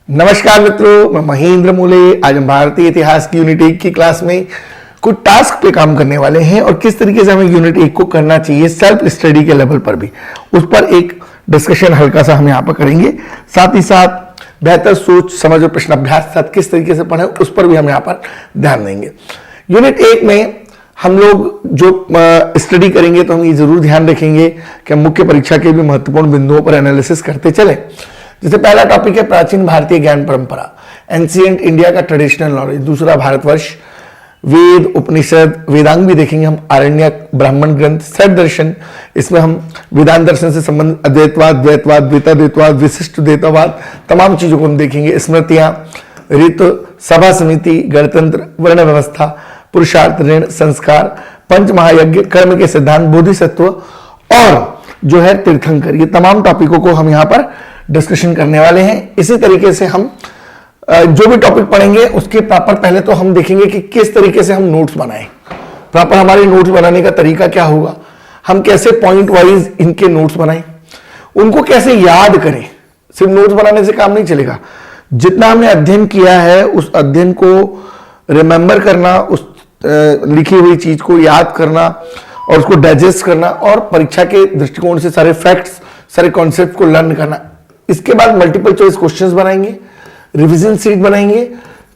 नमस्कार मित्रों, मैं महेंद्र मूले। आज हम भारतीय इतिहास की यूनिट 1 की क्लास में कुछ टास्क पे काम करने वाले हैं और किस तरीके से हमें यूनिट 1 को करना चाहिए सेल्फ स्टडी के लेवल पर भी, उस पर एक डिस्कशन हल्का सा हम यहाँ पर करेंगे। साथ ही साथ बेहतर सोच समझ और प्रश्न अभ्यास साथ किस तरीके से पढ़ें उस पर भी हम यहाँ पर ध्यान देंगे। यूनिट 1 में हम लोग जो स्टडी करेंगे तो हम ये जरूर ध्यान रखेंगे कि हम मुख्य परीक्षा के भी महत्वपूर्ण बिंदुओं पर एनालिसिस करते चले। जैसे पहला टॉपिक है प्राचीन भारतीय ज्ञान परंपरा, एंशिएंट इंडिया का ट्रेडिशनल नॉलेज। दूसरा भारतवर्ष, वेद उपनिषद वेदांग भी देखेंगे हम, आरण्यक ब्राह्मण ग्रंथ, सठ दर्शन, इसमें हम वेदांत दर्शन से संबंधित अद्वैतवाद, द्वैतवाद, द्वैताद्वैतवाद, विशिष्ट द्वैतवाद, तमाम चीजों को हम देखेंगे। स्मृतियां, ऋतु, सभा समिति, गणतंत्र, वर्ण व्यवस्था, पुरुषार्थ, ऋण, संस्कार, पंच महायज्ञ, कर्म के सिद्धांत, बोधिसत्व और जो है तीर्थंकर, ये तमाम टॉपिकों को हम यहाँ पर डिस्कशन करने वाले हैं। इसी तरीके से हम जो भी टॉपिक पढ़ेंगे उसके प्रॉपर पहले तो हम देखेंगे कि किस तरीके से हम नोट्स बनाएं। प्रॉपर हमारे नोट्स बनाने का तरीका क्या होगा, हम कैसे पॉइंट वाइज इनके नोट्स बनाएं, उनको कैसे याद करें। सिर्फ नोट्स बनाने से काम नहीं चलेगा, जितना हमने अध्ययन किया है उस अध्ययन को रिमेंबर करना, उस लिखी हुई चीज को याद करना और उसको डाइजेस्ट करना और परीक्षा के दृष्टिकोण से सारे फैक्ट्स, सारे कॉन्सेप्ट को लर्न करना। इसके बाद मल्टीपल चॉइस क्वेश्चंस बनाएंगे, रिवीजन सीट बनाएंगे,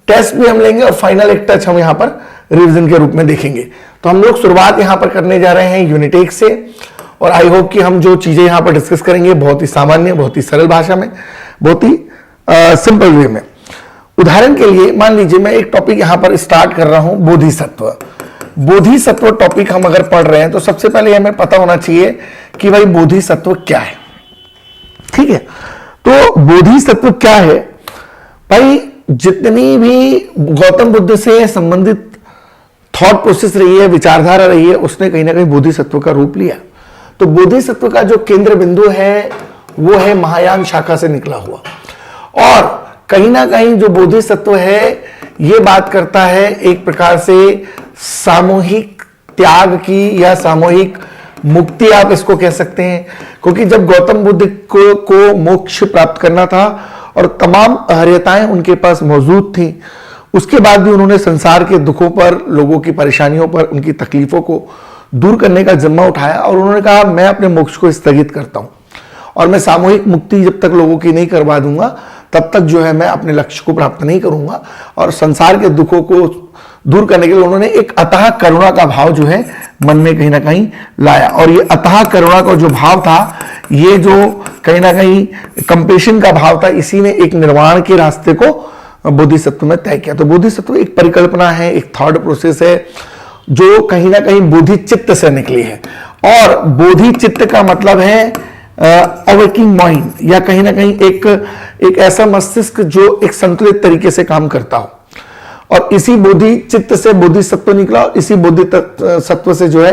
टेस्ट भी हम लेंगे और फाइनल एक टच हम यहां पर रिवीजन के रूप में देखेंगे। तो हम लोग शुरुआत यहां पर करने जा रहे हैं यूनिट 1 से और आई होप कि हम जो चीजें यहां पर डिस्कस करेंगे बहुत ही सामान्य, बहुत ही सरल भाषा में, बहुत ही सिंपल वे में। उदाहरण के लिए मान लीजिए मैं एक टॉपिक यहां पर स्टार्ट कर रहा हूं, बोधिसत्व। बोधिसत्व टॉपिक हम अगर पढ़ रहे हैं तो सबसे पहले हमें पता होना चाहिए कि भाई बोधिसत्व क्या है। ठीक है, तो बोधिसत्व क्या है भाई, जितनी भी गौतम बुद्ध से संबंधित थॉट प्रोसेस रही है, विचारधारा रही है, उसने कहीं ना कहीं बोधिसत्व का रूप लिया। तो बोधिसत्व का जो केंद्र बिंदु है वो है महायान शाखा से निकला हुआ और कहीं ना कहीं जो बोधिसत्व है ये बात करता है एक प्रकार से सामूहिक त्याग की या सामूहिक मुक्ति, आप इसको कह सकते हैं। क्योंकि जब गौतम बुद्ध को मोक्ष प्राप्त करना था और तमाम अहर्यताएं उनके पास मौजूद थी, उसके बाद भी उन्होंने संसार के दुखों पर, लोगों की परेशानियों पर, उनकी तकलीफों को दूर करने का जिम्मा उठाया और उन्होंने कहा मैं अपने मोक्ष को स्थगित करता हूं और मैं सामूहिक मुक्ति जब तक लोगों की नहीं करवा दूंगा तब तक जो है मैं अपने लक्ष्य को प्राप्त नहीं करूंगा। और संसार के दुखों को दूर करने के लिए उन्होंने एक अतः करुणा का भाव जो है मन में कहीं ना कहीं लाया और ये अतः करुणा का जो भाव था, ये जो कहीं ना कहीं कंपेशन का भाव था, इसी ने एक निर्वाण के रास्ते को बोधिसत्व में तय किया। तो बोधिसत्व एक परिकल्पना है, एक थॉट प्रोसेस है जो कहीं ना कहीं बोधि चित्त से निकली है और बोधि चित्त का मतलब है अवेकिंग माइंड या कहीं ना कहीं एक ऐसा मस्तिष्क जो एक संतुलित तरीके से काम करता हो। और इसी बोधि चित्त से बोधिसत्व निकला और इसी बोधि सत्व से जो है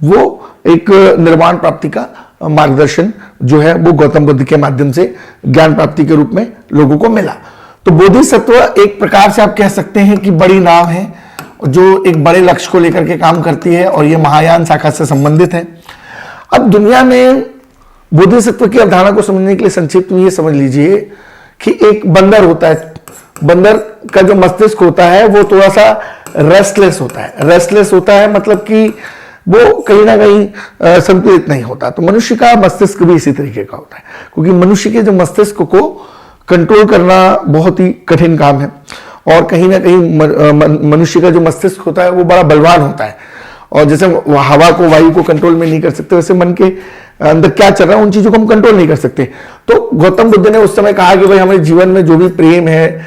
वो एक निर्वाण प्राप्ति का मार्गदर्शन जो है वो गौतम बुद्ध के माध्यम से ज्ञान प्राप्ति के रूप में लोगों को मिला। तो बोधिसत्व एक प्रकार से आप कह सकते हैं कि बड़ी नाव है जो एक बड़े लक्ष्य को लेकर के काम करती है और ये महायान शाखा से संबंधित है। अब दुनिया में बोधिसत्व की अवधारणा को समझने के लिए संक्षिप्त में ये समझ लीजिए कि एक बंदर होता है, बंदर का जो मस्तिष्क होता है वो थोड़ा सा रेस्टलेस होता है। रेस्टलेस होता है मतलब कि वो कहीं ना कहीं संतुलित नहीं होता। तो मनुष्य का मस्तिष्क भी इसी तरीके का होता है क्योंकि मनुष्य के जो मस्तिष्क को कंट्रोल करना बहुत ही कठिन काम है और कहीं ना कहीं मनुष्य का जो मस्तिष्क होता है वो बड़ा बलवान होता है और जैसे हवा को, वायु को कंट्रोल में नहीं कर सकते, वैसे मन के अंदर क्या चल रहा है उन चीजों को हम कंट्रोल नहीं कर सकते। तो गौतम बुद्ध ने उस समय कहा कि भाई हमारे जीवन में जो भी प्रेम है,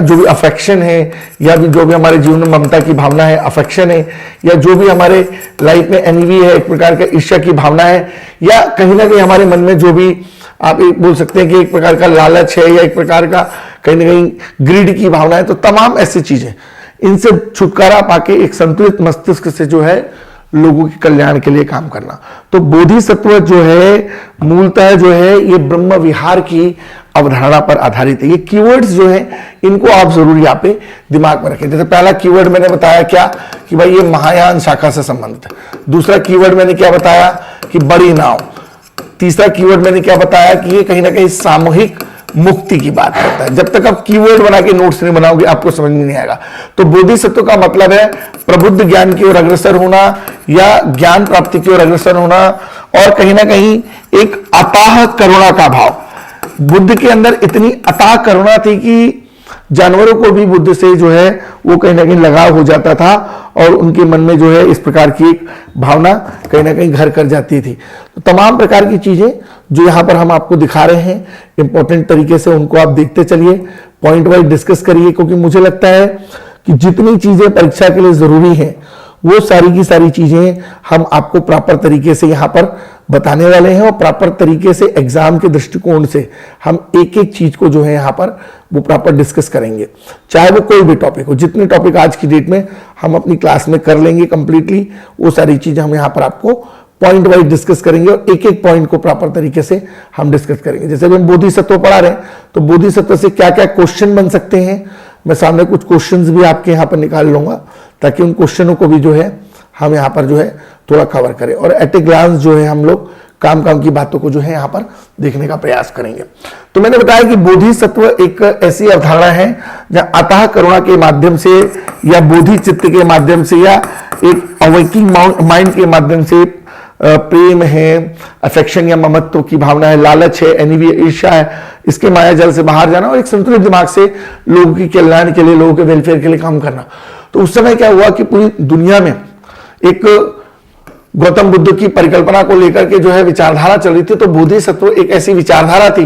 जो भी अफेक्शन है या जो भी हमारे जीवन में ममता की भावना है, अफेक्शन है या जो भी हमारे लाइफ में एनवी है, एक प्रकार का ईर्ष्या की भावना है या कहीं ना कहीं हमारे मन में जो भी आप एक बोल सकते हैं कि एक प्रकार का लालच है या एक प्रकार का कहीं ना कहीं ग्रीड की भावना है, तो तमाम ऐसी चीजें, इनसे छुटकारा पाके एक संतुलित मस्तिष्क से जो है लोगों के कल्याण के लिए काम करना। तो बोधिसत्व जो है मूलतः जो है ये ब्रह्म विहार की अवधारणा पर आधारित है। ये कीवर्ड्स जो है इनको आप जरूर यहाँ पे दिमाग में रखें। जैसे पहला कीवर्ड मैंने बताया क्या कि भाई ये महायान शाखा से संबंधित है। दूसरा कीवर्ड मैंने क्या बताया कि बड़ी नाव। तीसरा कीवर्ड मैंने क्या बताया कि ये कहीं ना कहीं सामूहिक मुक्ति की बात करता है। जब तक आप कीवर्ड बना के नोट्स नहीं बनाओगे आपको समझ में नहीं आएगा। तो बोधिसत्व का मतलब है प्रबुद्ध ज्ञान की ओर अग्रसर होना या ज्ञान प्राप्ति की ओर अग्रसर होना, और कहीं ना कहीं एक अथाह करुणा का भाव। बुद्ध के अंदर इतनी अथाह करुणा थी कि जानवरों को भी बुद्ध से जो है वो कहीं ना कहीं लगाव हो जाता था, और उनके मन में जो है इस प्रकार की एक भावना कहीं ना कहीं घर कर जाती थी। तो तमाम प्रकार की चीजें जो यहाँ पर हम आपको दिखा रहे हैं इंपॉर्टेंट तरीके से, उनको आप देखते चलिए, पॉइंट वाइज डिस्कस करिए, क्योंकि मुझे लगता है कि जितनी चीजें परीक्षा के लिए जरूरी है वो सारी की सारी चीजें हम आपको प्रॉपर तरीके से यहाँ पर बताने वाले हैं, और प्रॉपर तरीके से एग्जाम के दृष्टिकोण से हम एक एक चीज को जो है यहाँ पर वो प्रॉपर डिस्कस करेंगे, चाहे वो कोई भी टॉपिक हो। जितने टॉपिक आज की डेट में हम अपनी क्लास में कर लेंगे कंप्लीटली, वो सारी चीजें हम यहाँ पर आपको पॉइंट वाइज डिस्कस करेंगे, और एक एक पॉइंट को प्रॉपर तरीके से हम डिस्कस करेंगे। जैसे अभी हम बोधिसत्व पढ़ा रहे हैं, तो बोधिसत्व से क्या क्या क्वेश्चन बन सकते हैं, मैं सामने कुछ क्वेश्चंस भी आपके यहाँ पर निकाल लूंगा, ताकि उन क्वेश्चनों को भी जो है हम यहाँ पर जो है थोड़ा कवर करें, और एट ए ग्लांस जो है हम लोग काम की बातों को जो है यहाँ पर देखने का प्रयास करेंगे। तो मैंने बताया कि बोधिसत्व एक ऐसी अवधारणा है जहाँ अतः करुणा के माध्यम से या बोधि चित्त के माध्यम से या एक अवेकिंग माइंड के माध्यम से प्रेम है, अफेक्शन या ममत्व की भावना है, लालच है, एनिवी, ईर्ष्या है, इसके माया जाल से बाहर जाना, और एक संतुलित दिमाग से लोगों के कल्याण के लिए, लोगों के वेलफेयर के लिए काम करना। तो उस समय क्या हुआ कि पूरी दुनिया में एक गौतम बुद्ध की परिकल्पना को लेकर के जो है विचारधारा चल रही थी। तो बोधिसत्व एक ऐसी विचारधारा थी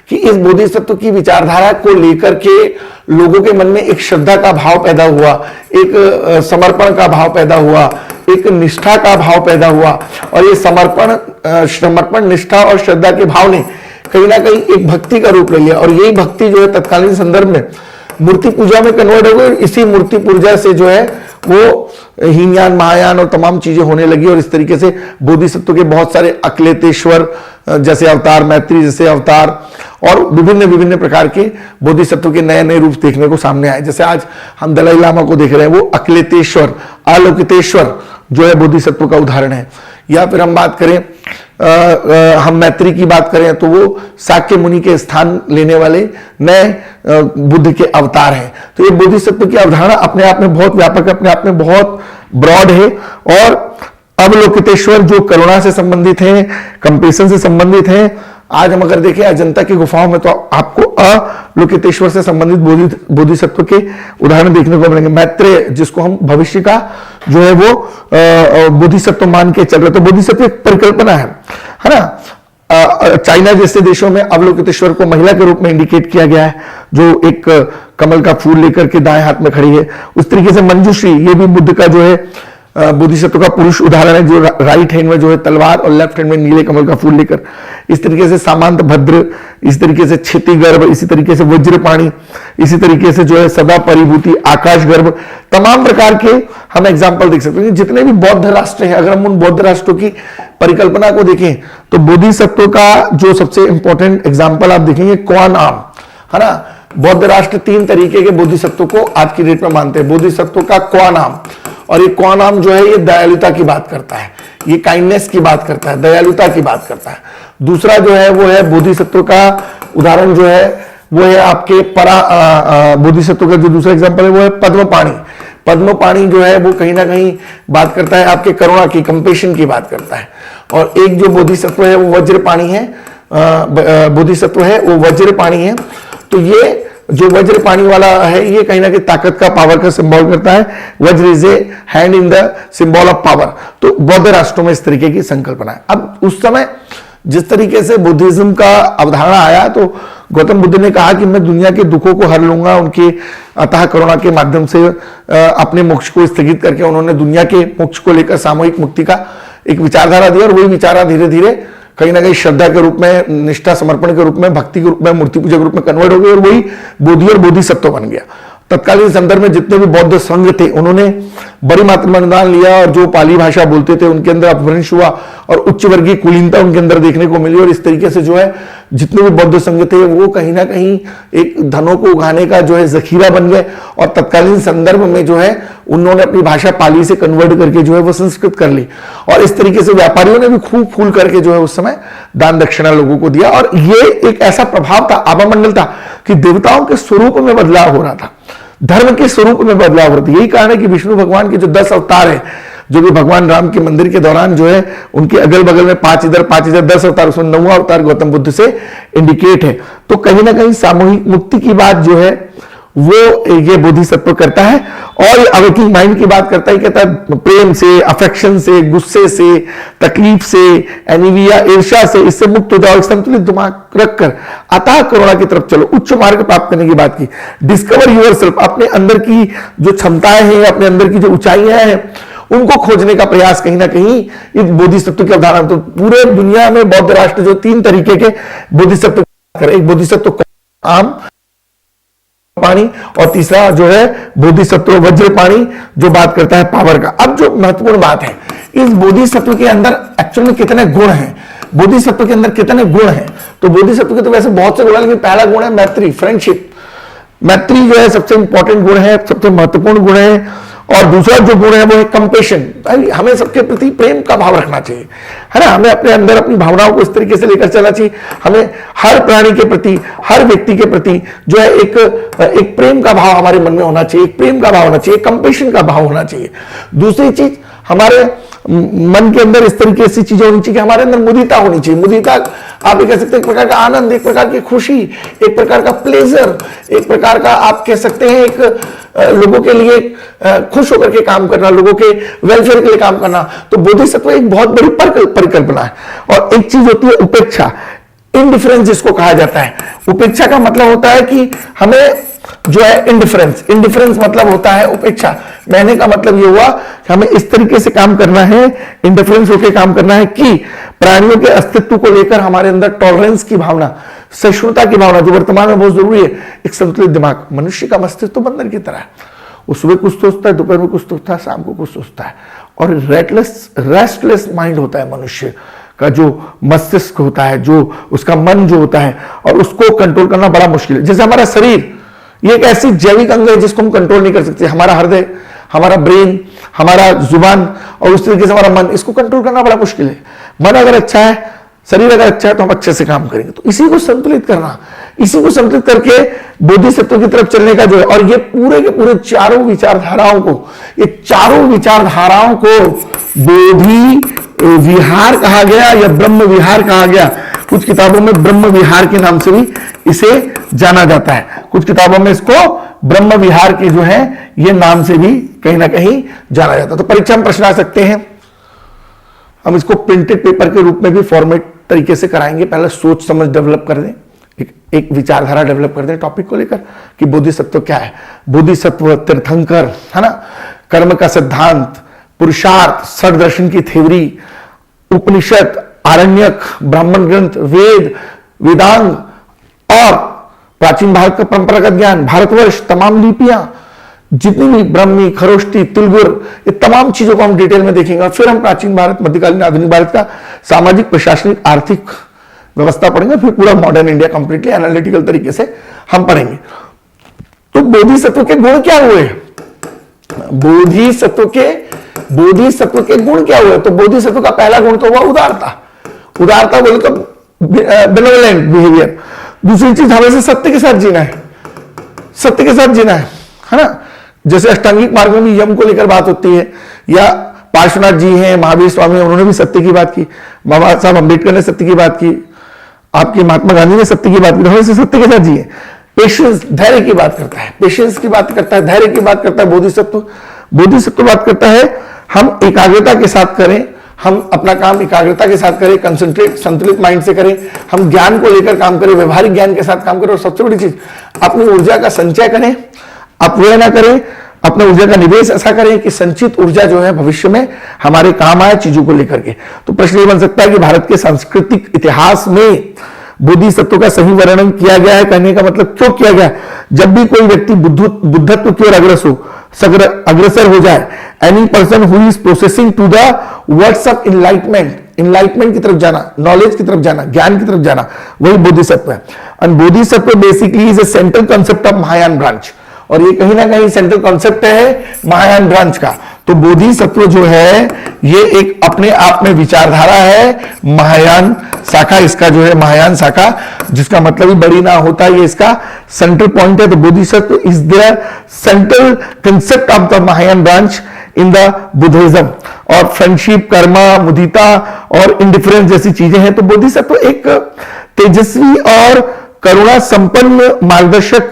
कि इस बोधिसत्व की विचारधारा को लेकर के लोगों के मन में एक श्रद्धा का भाव पैदा हुआ, एक समर्पण का भाव पैदा हुआ, एक निष्ठा का भाव पैदा हुआ, और ये समर्पण, निष्ठा और श्रद्धा के भाव ने कहीं ना कहीं एक भक्ति का रूप ले लिया, और यही भक्ति जो है तत्कालीन संदर्भ में मूर्ति पूजा में कन्वर्ट हो गई। इसी मूर्ति पूजा से जो है वो हीनयान, महायान और तमाम चीजें होने लगी, और इस तरीके से बोधिसत्व के बहुत सारे अक्लेतेश्वर जैसे अवतार, मैत्री जैसे अवतार, और विभिन्न विभिन्न प्रकार के बोधिसत्व के नए नए रूप देखने को सामने आए। जैसे आज हम दलाई लामा को देख रहे हैं, वो अक्लेतेश्वर, आलोकितेश्वर जो है बोधिसत्व का उदाहरण है। या फिर हम बात करें, हम मैत्री की बात करें, तो वो साक्य मुनि के स्थान लेने वाले नए बुद्ध के अवतार हैं। तो ये बोधिसत्व की अवधारणा अपने आप में बहुत व्यापक है, अपने आप में बहुत ब्रॉड है। और अवलोकितेश्वर जो करुणा से संबंधित है, कंपेशन से संबंधित है। आज हम अगर देखें अजंता की गुफाओं में, तो आपको अलोकितेश्वर से संबंधित बोधिसत्व के उदाहरण देखने को मिलेंगे। मैत्रेय, जिसको हम भविष्य का जो है वो बोधिसत्व मान के चल रहे, तो बोधिसत्व एक परिकल्पना है ना। चाइना जैसे देशों में अवलोकितेश्वर को महिला के रूप में इंडिकेट किया गया है, जो एक कमल का फूल लेकर के दाएं हाथ में खड़ी है। उस तरीके से मंजूश्री, ये भी बुद्ध का जो है बोधिसत्व का पुरुष उदाहरण है, जो राइट हैंड में जो है तलवार और लेफ्ट हैंड में नीले कमल का फूल लेकर। इस तरीके से सामंत भद्र, इस तरीके से क्षिति गर्भ, इसी तरीके से वज्रपाणी, इसी तरीके से जो है सदा परिभूति, आकाश गर्भ, तमाम प्रकार के हम एग्जाम्पल देख सकते हैं। जितने भी बौद्ध राष्ट्र हैं, अगर हम उन बौद्ध राष्ट्रों की परिकल्पना को देखें, तो बोधिसत्व का जो सबसे इंपॉर्टेंट एग्जाम्पल आप देखेंगे क्वानाम, है ना। बौद्ध राष्ट्र 3 तरीके के बोधिसत्व को आज की डेट में मानते हैं। बोधिसत्व का क्वानाम, और ये क्वानाम जो है ये दयालुता की बात करता है, ये काइंडनेस की बात करता है, दयालुता की बात करता है। दूसरा जो है वो है बोधिसत्व का उदाहरण जो है वो है आपके बोधिसत्व का जो दूसरा एग्जांपल है वो है पद्मपाणि। पद्मपाणि जो है वो कहीं ना कहीं बात करता है आपके करुणा की, कंपेशन की बात करता है। और एक जो बोधिसत्व है वो वज्रपाणि है, बोधिसत्व है वो वज्रपाणि है। तो ये जो वज्रपाणि वाला है ये कहीं ना कहीं ताकत का, पावर का सिंबल करता है। वज्र is a hand in the symbol of power. तो बौद्ध राष्ट्रों में इस तरीके की संकल्पना है। अब उस समय जिस तरीके से बुद्धिज्म का अवधारणा आया, तो गौतम बुद्ध ने कहा कि मैं दुनिया के दुखों को हर लूंगा। उनके अतः करुणा के माध्यम से अपने मोक्ष को स्थगित करके उन्होंने दुनिया के मोक्ष को लेकर सामूहिक मुक्ति का एक विचारधारा दिया, और वही विचारधारा धीरे धीरे कहीं ना कहीं श्रद्धा के रूप में, निष्ठा समर्पण के रूप में, भक्ति के रूप में, मूर्ति पूजा के रूप में कन्वर्ट हो गई, और वही बोधि और बोधिसत्व बन गया। तत्कालीन संदर्भ में जितने भी बौद्ध संघ थे उन्होंने बड़ी मात्रा में अनुदान लिया, और जो पाली भाषा बोलते थे उनके अंदर अपभ्रंश हुआ, और उच्च वर्गीय कुलीनता उनके अंदर देखने को मिली। और इस तरीके से जो है जितने भी बौद्ध संघ थे वो कहीं ना कहीं एक धनों को उगाने का जो है जखीरा बन गए, और तत्कालीन संदर्भ में जो है उन्होंने अपनी भाषा पाली से कन्वर्ट करके जो है वो संस्कृत कर ली, और इस तरीके से व्यापारियों ने भी खूब फूल करके जो है उस समय दान दक्षिणा लोगों को दिया। और ये एक ऐसा प्रभाव था, आभामंडल था कि देवताओं के स्वरूप में बदलाव हो रहा था, धर्म के स्वरूप में बदलाव हो रहा था। यही कारण है कि विष्णु भगवान के जो 10 अवतार है, जो भी भगवान राम के मंदिर के दौरान जो है उनके अगल बगल में 5 इधर 5 इधर 10 अवतार, उसमें 9वां अवतार गौतम बुद्ध से इंडिकेट है। तो कहीं ना कहीं सामूहिक मुक्ति की बात जो है वो ये बोधिसत्व करता है, और अवेकिंग माइंड की बात करता है, कहता है प्रेम से, अफेक्शन से, गुस्से से, तकलीफ से, एनीमिया, ईर्ष्या से, इससे मुक्त हो जाओ, संतुलित दिमाग रखकर अतः करुणा की तरफ चलो, उच्च मार्ग प्राप्त करने की बात की। डिस्कवर यूरसेल्फ, अपने अंदर की जो क्षमताएं हैं, अपने अंदर की जो ऊंचाइयां हैं, उनको खोजने का प्रयास कहीं ना कहीं इस बोधिसत्व की अवधारणा। तो पूरे दुनिया में बौद्ध राष्ट्र जो 3 तरीके के बोधिसत्व, एक बोधिसत्व आम पानी, और तीसरा जो है बोधिसत्व वज्रपाणी जो बात करता है पावर का। अब जो महत्वपूर्ण बात है, इस बोधिसत्व के अंदर एक्चुअल में कितने गुण हैं, बोधिसत्व के अंदर कितने गुण हैं? तो बोधिसत्व के तो वैसे बहुत से गुण है, लेकिन पहला गुण है मैत्री, फ्रेंडशिप। मैत्री जो है सबसे इंपॉर्टेंट गुण है, सबसे महत्वपूर्ण गुण है। और दूसरा जो गुण है वो है कंपेशन, हमें सबके प्रति प्रेम का भाव रखना चाहिए, है ना। हमें अपने अंदर अपनी भावनाओं को इस तरीके से लेकर चलना चाहिए, हमें हर प्राणी के प्रति, हर व्यक्ति के प्रति जो है एक प्रेम का भाव हमारे मन में होना चाहिए, एक प्रेम का भाव होना चाहिए, कंपेशन का भाव होना चाहिए। दूसरी चीज, हमारे मन के अंदर इस तरीके से चीजें होनी चाहिए कि हमारे अंदर मुदिता होनी चाहिए। मुदिता आप ये कह सकते हैं एक प्रकार का आनंद, एक प्रकार की खुशी, एक प्रकार का प्लेजर, एक प्रकार का आप कह सकते हैं एक लोगों के लिए खुश होकर के काम करना, लोगों के वेलफेयर के लिए काम करना। तो बोधिसत्व एक बहुत बड़ी परिकल्पना है। और एक चीज होती है उपेक्षा, इंडिफरेंस जिसको कहा जाता है। उपेक्षा का मतलब होता है कि हमें जो है इंडिफरेंस मतलब होता है उपेक्षा। कहने का मतलब ये हुआ कि हमें इस तरीके से काम करना है, इंडिफरेंस होकर काम करना है कि प्राणियों के अस्तित्व को लेकर हमारे अंदर टॉलरेंस की भावना, सहिष्णुता की भावना, जो वर्तमान में बहुत जरूरी है। एक संतुलित दिमाग, मनुष्य का मस्तिष्क तो बंदर की तरह है, वो सुबह कुछ सोचता है, दोपहर में कुछ सोचता है, शाम को कुछ सोचता है, और रेस्टलेस माइंड होता है मनुष्य का, जो मस्तिष्क होता है, जो उसका मन जो होता है, और उसको कंट्रोल करना बड़ा मुश्किल है। जैसे हमारा शरीर ये एक ऐसी जैविक अंग है जिसको हम कंट्रोल नहीं कर सकते। हमारा हृदय, हमारा ब्रेन, हमारा जुबान, और उस तरीके से हमारा मन, इसको कंट्रोल करना बड़ा मुश्किल है। मन अगर अच्छा है, शरीर अगर अच्छा है, तो हम अच्छे से काम करेंगे। तो इसी को संतुलित करना, इसी को संतुलित करके बोधिसत्व की तरफ चलने का जो है, और ये पूरे के पूरे चारों विचारधाराओं को बोधि विहार कहा गया या ब्रह्म विहार कहा गया। कुछ किताबों में ब्रह्म विहार के नाम से भी इसे जाना जाता है, कुछ किताबों में इसको ब्रह्म विहार के जो है ये नाम से भी कहीं ना कहीं जाना जाता है। तो परीक्षा में प्रश्न आ सकते हैं, हम इसको प्रिंटेड पेपर के रूप में भी फॉर्मेट तरीके से कराएंगे। पहले सोच समझ डेवलप कर दें, एक विचारधारा डेवलप कर दें टॉपिक को लेकर कि बोधिसत्व क्या है। बोधिसत्व, तीर्थंकर, है ना, कर्म का सिद्धांत, पुरुषार्थ, षड्दर्शन की थ्योरी, उपनिषद, आरण्यक, ब्राह्मण ग्रंथ, वेद, वेदांग, और प्राचीन भारत का परंपरागत ज्ञान, भारतवर्ष, तमाम लिपियां, जितनी भी ब्राह्मी, खरोष्टी, तिलगुर, ये तमाम चीजों को हम डिटेल में देखेंगे। और फिर हम प्राचीन भारत, मध्यकालीन, आधुनिक भारत का सामाजिक, प्रशासनिक, आर्थिक व्यवस्था पढ़ेंगे। फिर पूरा मॉडर्न इंडिया कंप्लीटली एनालिटिकल तरीके से हम पढ़ेंगे। तो बोधिसत्व के गुण क्या हुए? बोधिसत्व के गुण क्या हुए? तो बोधिसत्व का पहला गुण तो हुआ उदारता। उदारता बोले तो बेनेवोलेंट बिहेवियर। दूसरी चीज, हमेशा सत्य के साथ जीना है, सत्य के साथ जीना है ना। जैसे अष्टांगिक मार्ग में भी यम को लेकर बात होती है, या पार्श्वनाथ जी हैं, महावीर स्वामी, उन्होंने भी सत्य की बात की, बाबा साहब अम्बेडकर ने सत्य की बात की, आपके महात्मा गांधी ने सत्य की बात की। हमेशा सत्य के साथ जिए। पेशेंस, धैर्य की बात करता है, पेशेंस की बात करता है, धैर्य की बात करता है बोधिसत्व। बोधिसत्व बात करता है हम एकाग्रता के साथ करें, हम अपना काम एकाग्रता के साथ करें, कंसंट्रेट, संतुलित माइंड से करें, हम ज्ञान को लेकर काम करें, व्यवहारिक ज्ञान के साथ काम करें, और सबसे बड़ी चीज अपनी ऊर्जा का संचय करें, अपव्यय ना करें, अपना ऊर्जा का निवेश ऐसा करें कि संचित ऊर्जा जो है भविष्य में हमारे काम आए चीजों को लेकर के। तो प्रश्न ये बन सकता है कि भारत के सांस्कृतिक इतिहास में बोधिसत्व का सही वर्णन किया गया है। कहने का मतलब क्यों किया गया? जब भी कोई व्यक्ति बुद्धत्व की ओर अग्रसर हो जाए, any person who is processing to the words of enlightenment, enlightenment की तरफ जाना, नॉलेज की तरफ जाना, ज्ञान की तरफ जाना, वही बोधिसत्व है। और Bodhisattva basically is a central concept of Mahayana branch, और ये कहीं ना कहीं सेंट्रल कॉन्सेप्ट है महायान ब्रांच का। तो बोधिसत्व जो है ये एक अपने आप में विचारधारा है, महायान शाखा इसका जो है, महायान शाखा, जिसका मतलब ही बड़ी ना होता, ये इसका सेंट्रल पॉइंट है। तो Bodhisattva is the central concept of the Mahayana branch in the Buddhism. और फ्रेंडशिप, कर्मा, मुदिता और इंडिफरेंस जैसी चीजें हैं। तो बोधिसत्व एक तेजस्वी और करुणा संपन्न मार्गदर्शक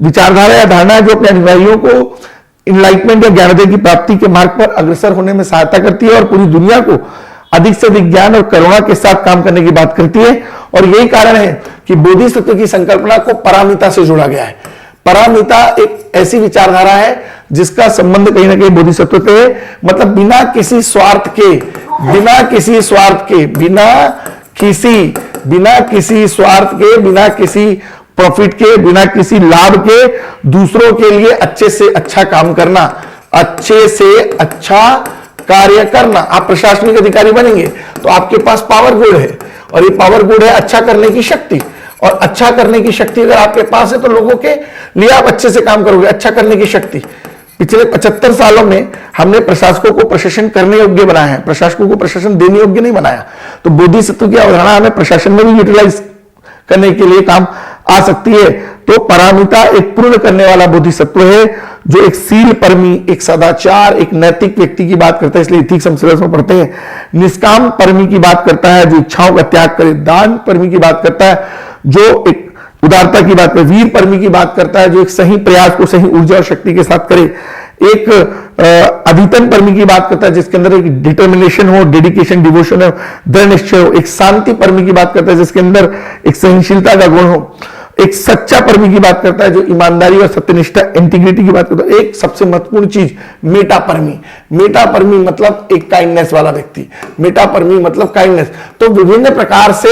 विचारधारा या धारणा है, जो अपने अनुयायियों को इनलाइटमेंट या ज्ञानोदय की प्राप्ति के मार्ग पर अग्रसर होने में सहायता करती है और पूरी दुनिया को अधिक से अधिक ज्ञान और करुणा के साथ काम करने की बात करती है। और यही कारण है कि बोधिसत्व की संकल्पना को पारमिता से जोड़ा गया है। पारमिता एक ऐसी विचारधारा है जिसका संबंध कहीं ना कहीं बोधिसत्व से, मतलब बिना किसी स्वार्थ के, बिना किसी स्वार्थ के, बिना किसी स्वार्थ के, बिना किसी प्रॉफिट के, बिना किसी लाभ के, दूसरों के लिए अच्छे से अच्छा काम करना, अच्छे से अच्छा कार्य करना। आप प्रशासनिक अधिकारी बनेंगे तो आपके पास पावर गुड है, और ये पावर गुड है अच्छा करने की शक्ति, और अच्छा करने की शक्ति अगर आपके पास है तो लोगों के लिए आप अच्छे से काम करोगे। अच्छा करने की शक्ति, पिछले 75 सालों में हमने प्रशासकों को प्रशासन करने योग्य बनाया है, प्रशासकों को प्रशासन देने योग्य नहीं बनाया। तो बोधिसत्व की अवधारणा हमें प्रशासन में भी यूटिलाइज करने के लिए काम आ सकती है। तो पारमिता एक पूर्ण करने वाला बोधिसत्व है, जो एक शील परमी, एक सदाचार, एक नैतिक व्यक्ति की बात करता है, इसलिए इथिक्स हम सिलेबस में पढ़ते हैं। निष्काम परमी की बात करता है, जो इच्छाओं का त्याग करे। दान परमी की बात करता है, जो एक उदारता की बात करे। वीर परमी की बात करता है, जो एक सही प्रयास को सही ऊर्जा और शक्ति के साथ करे। एक अभितन परमी की बात करता है, जिसके अंदर एक डिटर्मिनेशन हो, डेडिकेशन, डिवोशन हो, दृढ़ निश्चय हो। एक शांति परमी की बात करता है, जिसके अंदर एक सहनशीलता का गुण हो। एक सच्चा परमी की बात करता है, जो ईमानदारी और सत्यनिष्ठा, इंटीग्रिटी की बात करता है। एक सबसे महत्वपूर्ण चीज मेटा परमी। मेटा परमी मतलब एक काइंडनेस वाला व्यक्ति, मेटा परमी मतलब काइंडनेस। तो विभिन्न प्रकार से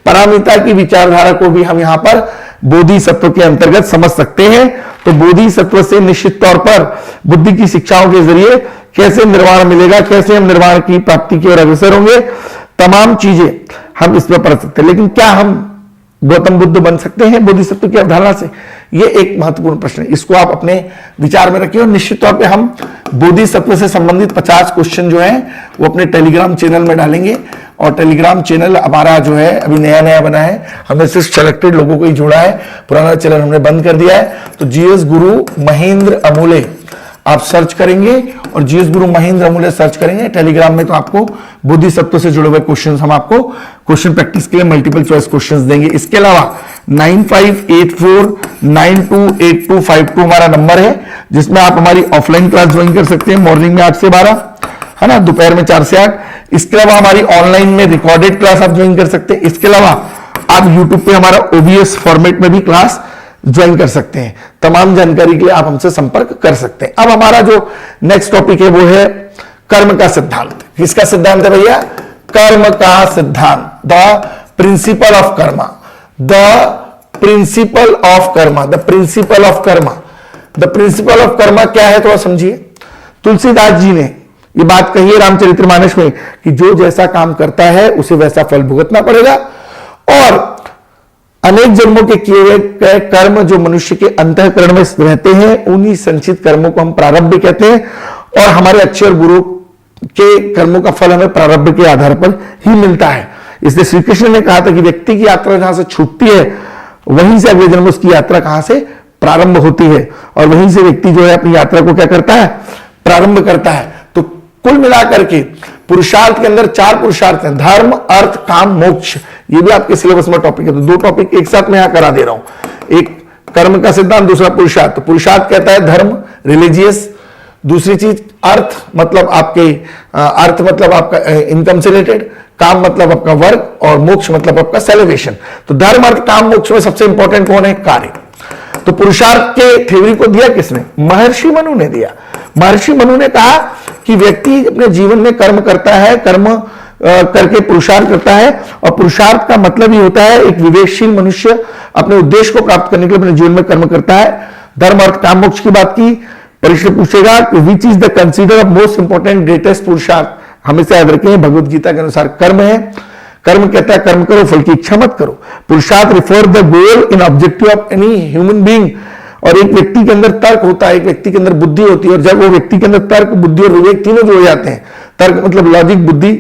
पारमिता की विचारधारा को भी हम यहां पर बोधिसत्व के अंतर्गत समझ सकते हैं। तो बोधिसत्व से निश्चित तौर पर बुद्धि की शिक्षाओं के जरिए कैसे निर्वाण मिलेगा, कैसे हम निर्वाण की प्राप्ति की ओर अग्रसर होंगे, तमाम चीजें हम इसमें पढ़ सकते हैं। लेकिन क्या हम गौतम बुद्ध बन सकते हैं बोधिसत्व की अवधारणा से? यह एक महत्वपूर्ण प्रश्न है, इसको आप अपने विचार में रखिए। और निश्चित तौर पे हम बोधिसत्व से संबंधित 50 क्वेश्चन जो है वो अपने टेलीग्राम चैनल में डालेंगे। और टेलीग्राम चैनल हमारा जो है अभी नया नया बना है, हमने सिर्फ सेलेक्टेड लोगों को ही जोड़ा है, पुराना चैनल हमने बंद कर दिया है। तो जीएस गुरु महेंद्र अमूले आप सर्च करेंगे, और जीएस गुरु महेंद्र अमूल्य सर्च करेंगे टेलीग्राम में, तो आपको बोधिसत्व से जुड़े हुए क्वेश्चंस हम आपको क्वेश्चन प्रैक्टिस के लिए मल्टीपल चॉइस क्वेश्चंस देंगे। इसके अलावा 9584928252 हमारा नंबर है, जिसमें आप हमारी ऑफलाइन क्लास ज्वाइन कर सकते हैं, मॉर्निंग में 8 से 12, है ना, दोपहर में 4 से 8। इसके अलावा हमारी ऑनलाइन में रिकॉर्डेड क्लास आप ज्वाइन कर सकते हैं। इसके अलावा आप यूट्यूब पे हमारा ओबीएस फॉर्मेट में भी क्लास ज्वाइन कर सकते हैं। तमाम जानकारी के लिए आप हमसे संपर्क कर सकते हैं। अब हमारा जो नेक्स्ट टॉपिक है वो है कर्म का सिद्धांत। किसका सिद्धांत है भैया? कर्म का सिद्धांत, the principle of Karma, the principle of Karma, the principle of Karma. The principle of Karma क्या है तो समझिए। तुलसीदास जी ने ये बात कही है रामचरितमानस में कि जो जैसा काम करता है उसे वैसा फल भुगतना पड़ेगा, और अनेक जन्मों के किए हुए कर्म जो मनुष्य के अंतःकरण में रहते हैं, उन्हीं संचित कर्मों को हम प्रारब्ध कहते हैं। और हमारे अच्छे और बुरे के कर्मों का फल हमें प्रारब्ध के आधार पर ही मिलता है। इसलिए श्री कृष्ण ने कहा था कि व्यक्ति की यात्रा जहां से छूटती है, वहीं से अगले जन्म उसकी यात्रा कहां से प्रारंभ होती है, और वहीं से व्यक्ति जो है अपनी यात्रा को क्या करता है? प्रारंभ करता है। तो कुल मिलाकर के पुरुषार्थ के अंदर 4 पुरुषार्थ हैं, धर्म, अर्थ, काम, मोक्ष। ये भी आपके सिलेबस में टॉपिक है, तो 2 टॉपिक एक साथ मैं यहां करा दे रहा हूं, एक कर्म का सिद्धांत, दूसरा पुरुषार्थ। तो पुरुषार्थ कहता है धर्म, रिलीजियस। दूसरी चीज अर्थ मतलब आपके अर्थ मतलब आपका इनकम से रिलेटेड, काम मतलब आपका वर्क, और मोक्ष मतलब आपका सेलिब्रेशन। तो धर्म, अर्थ, काम, मोक्ष में सबसे इंपॉर्टेंट कौन है? कार्य। तो पुरुषार्थ के थ्योरी को दिया किसने? महर्षि मनु ने दिया। महर्षि मनु ने कहा कि व्यक्ति अपने जीवन में कर्म करता है, कर्म करके पुरुषार्थ करता है, और पुरुषार्थ का मतलब ही होता है एक विवेकशील मनुष्य अपने उद्देश्य को प्राप्त करने के लिए अपने जीवन में कर्म करता है। धर्म, अर्थ, काम, मोक्ष की बात की। परीक्षा पूछेगा कि which is the consider of most important greatest पुरुषार्थ हमेशा याद रखें, भगवत गीता के अनुसार कर्म है। कर्म कहता है कर्म करो, फल की इच्छा मत करो। पुरुषार्थ refer the goal in objective of any human being. और एक व्यक्ति के अंदर तर्क होता है, एक व्यक्ति के अंदर बुद्धि होती है, और जब वो व्यक्ति के अंदर तर्क, बुद्धि और विवेक तीनों जुड़ जाते हैं, तर्क मतलब लॉजिक, बुद्धि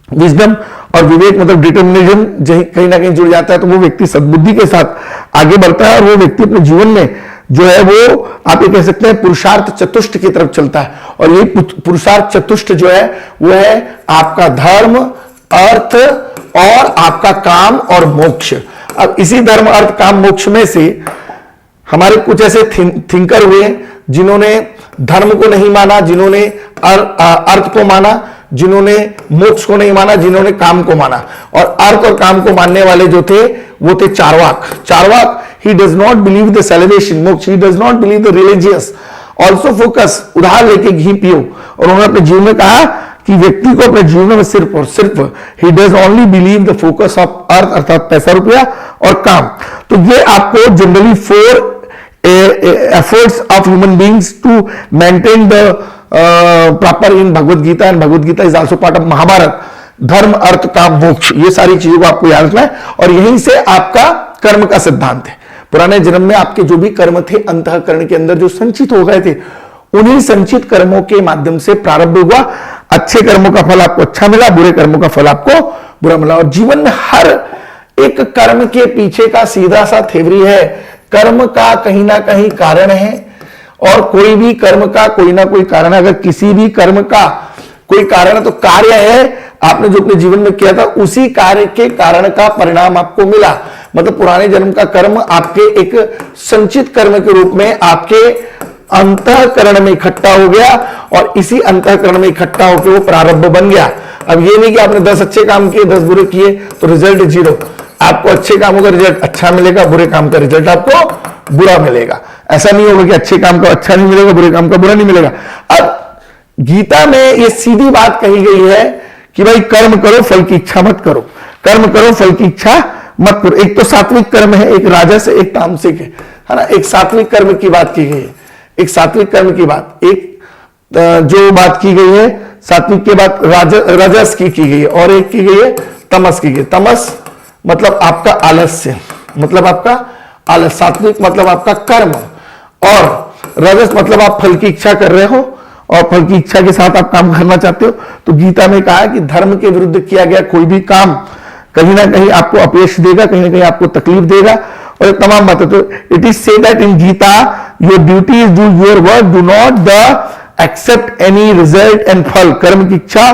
विजडम, और विवेक मतलब डिटर्मिनेशन कहीं ना कहीं जुड़ जाता है, तो वो व्यक्ति सद्बुद्धि के साथ आगे बढ़ता है, और वो व्यक्ति अपने जीवन में जो है वो आप ये कह सकते हैं पुरुषार्थ चतुष्ट की तरफ चलता है। और ये पुरुषार्थ चतुष्ट जो है वो है आपका धर्म, अर्थ और आपका काम और मोक्ष। अब इसी धर्म, अर्थ, काम, मोक्ष में से हमारे कुछ ऐसे थिंकर हुए जिन्होंने धर्म को नहीं माना, जिन्होंने अर्थ को माना, जिन्होंने मोक्ष को नहीं माना, जिन्होंने काम को माना। और अर्थ और काम को मानने वाले जो थे वो थे Charvaka. Charvaka, he does not believe the salvation, मोक्ष, he does not believe the religious, also focus, उधार लेके घी पियो। और उन्होंने अपने जीवन में कहा कि व्यक्ति को अपने जीवन में सिर्फ और सिर्फ he does only believe the focus of अर्थ, अर्थात पैसा, रुपया और काम। तो ये आपको generally 4 efforts of human beings to maintain the proper in Bhagavad Gita, and Bhagavad Gita is also part of Mahabharata. धर्म, अर्थ, काम, मोक्ष, ये सारी चीजों को आपको याद रखना है। और यहीं से आपका कर्म का सिद्धांत है। पुराने जन्म में आपके जो भी कर्म थे अंतःकरण के अंदर जो संचित हो गए थे, उन्हीं संचित कर्मों के माध्यम से प्रारब्ध हुआ। अच्छे कर्मों का फल आपको अच्छा मिला, बुरे कर्मों का फल आपको बुरा मिला। और जीवन में हर एक कर्म के पीछे का सीधा सा थ्योरी है, कर्म का कहीं ना कहीं कारण है, और कोई भी कर्म का कोई ना कोई कारण है। अगर किसी भी कर्म का कोई कारण है तो कार्य है, आपने जो अपने जीवन में किया था उसी कार्य के कारण का परिणाम आपको मिला। मतलब पुराने जन्म का कर्म आपके एक संचित कर्म के रूप में आपके अंतःकरण में इकट्ठा हो गया, और इसी अंतःकरण में इकट्ठा होकर वो प्रारब्ध बन गया। अब ये नहीं कि आपने 10 अच्छे काम किए, 10 बुरे किए तो रिजल्ट 0। आपको अच्छे कामों का रिजल्ट अच्छा मिलेगा, बुरे काम का रिजल्ट आपको बुरा मिलेगा। ऐसा नहीं होगा कि अच्छे काम का अच्छा नहीं मिलेगा, बुरे काम का बुरा नहीं मिलेगा। अब गीता में ये सीधी बात कही गई है कि भाई कर्म करो, फल की इच्छा मत करो। कर्म करो, फल की इच्छा मत करो। एक तो सात्विक कर्म है, एक राजस, एक तामसिक है ना। एक सात्विक कर्म की बात की गई है, एक सात्विक कर्म की बात, एक जो बात की गई है सात्विक के बाद राजस की गई है, और एक की गई है तमस की गई। तमस मतलब आपका आलस्य, मतलब आपका आलस। सात्विक मतलब आपका कर्म, और रजस मतलब आप फल की इच्छा कर रहे हो और फल की इच्छा के साथ आप काम करना चाहते हो। तो गीता में कहा है कि धर्म के विरुद्ध किया गया कोई भी काम कहीं ना कहीं आपको अपयश देगा, कहीं ना कहीं आपको तकलीफ देगा, और तमाम बातें। तो it is say that in Gita your duty is do your work, do not the accept any result and फल। कर्म की इच्छा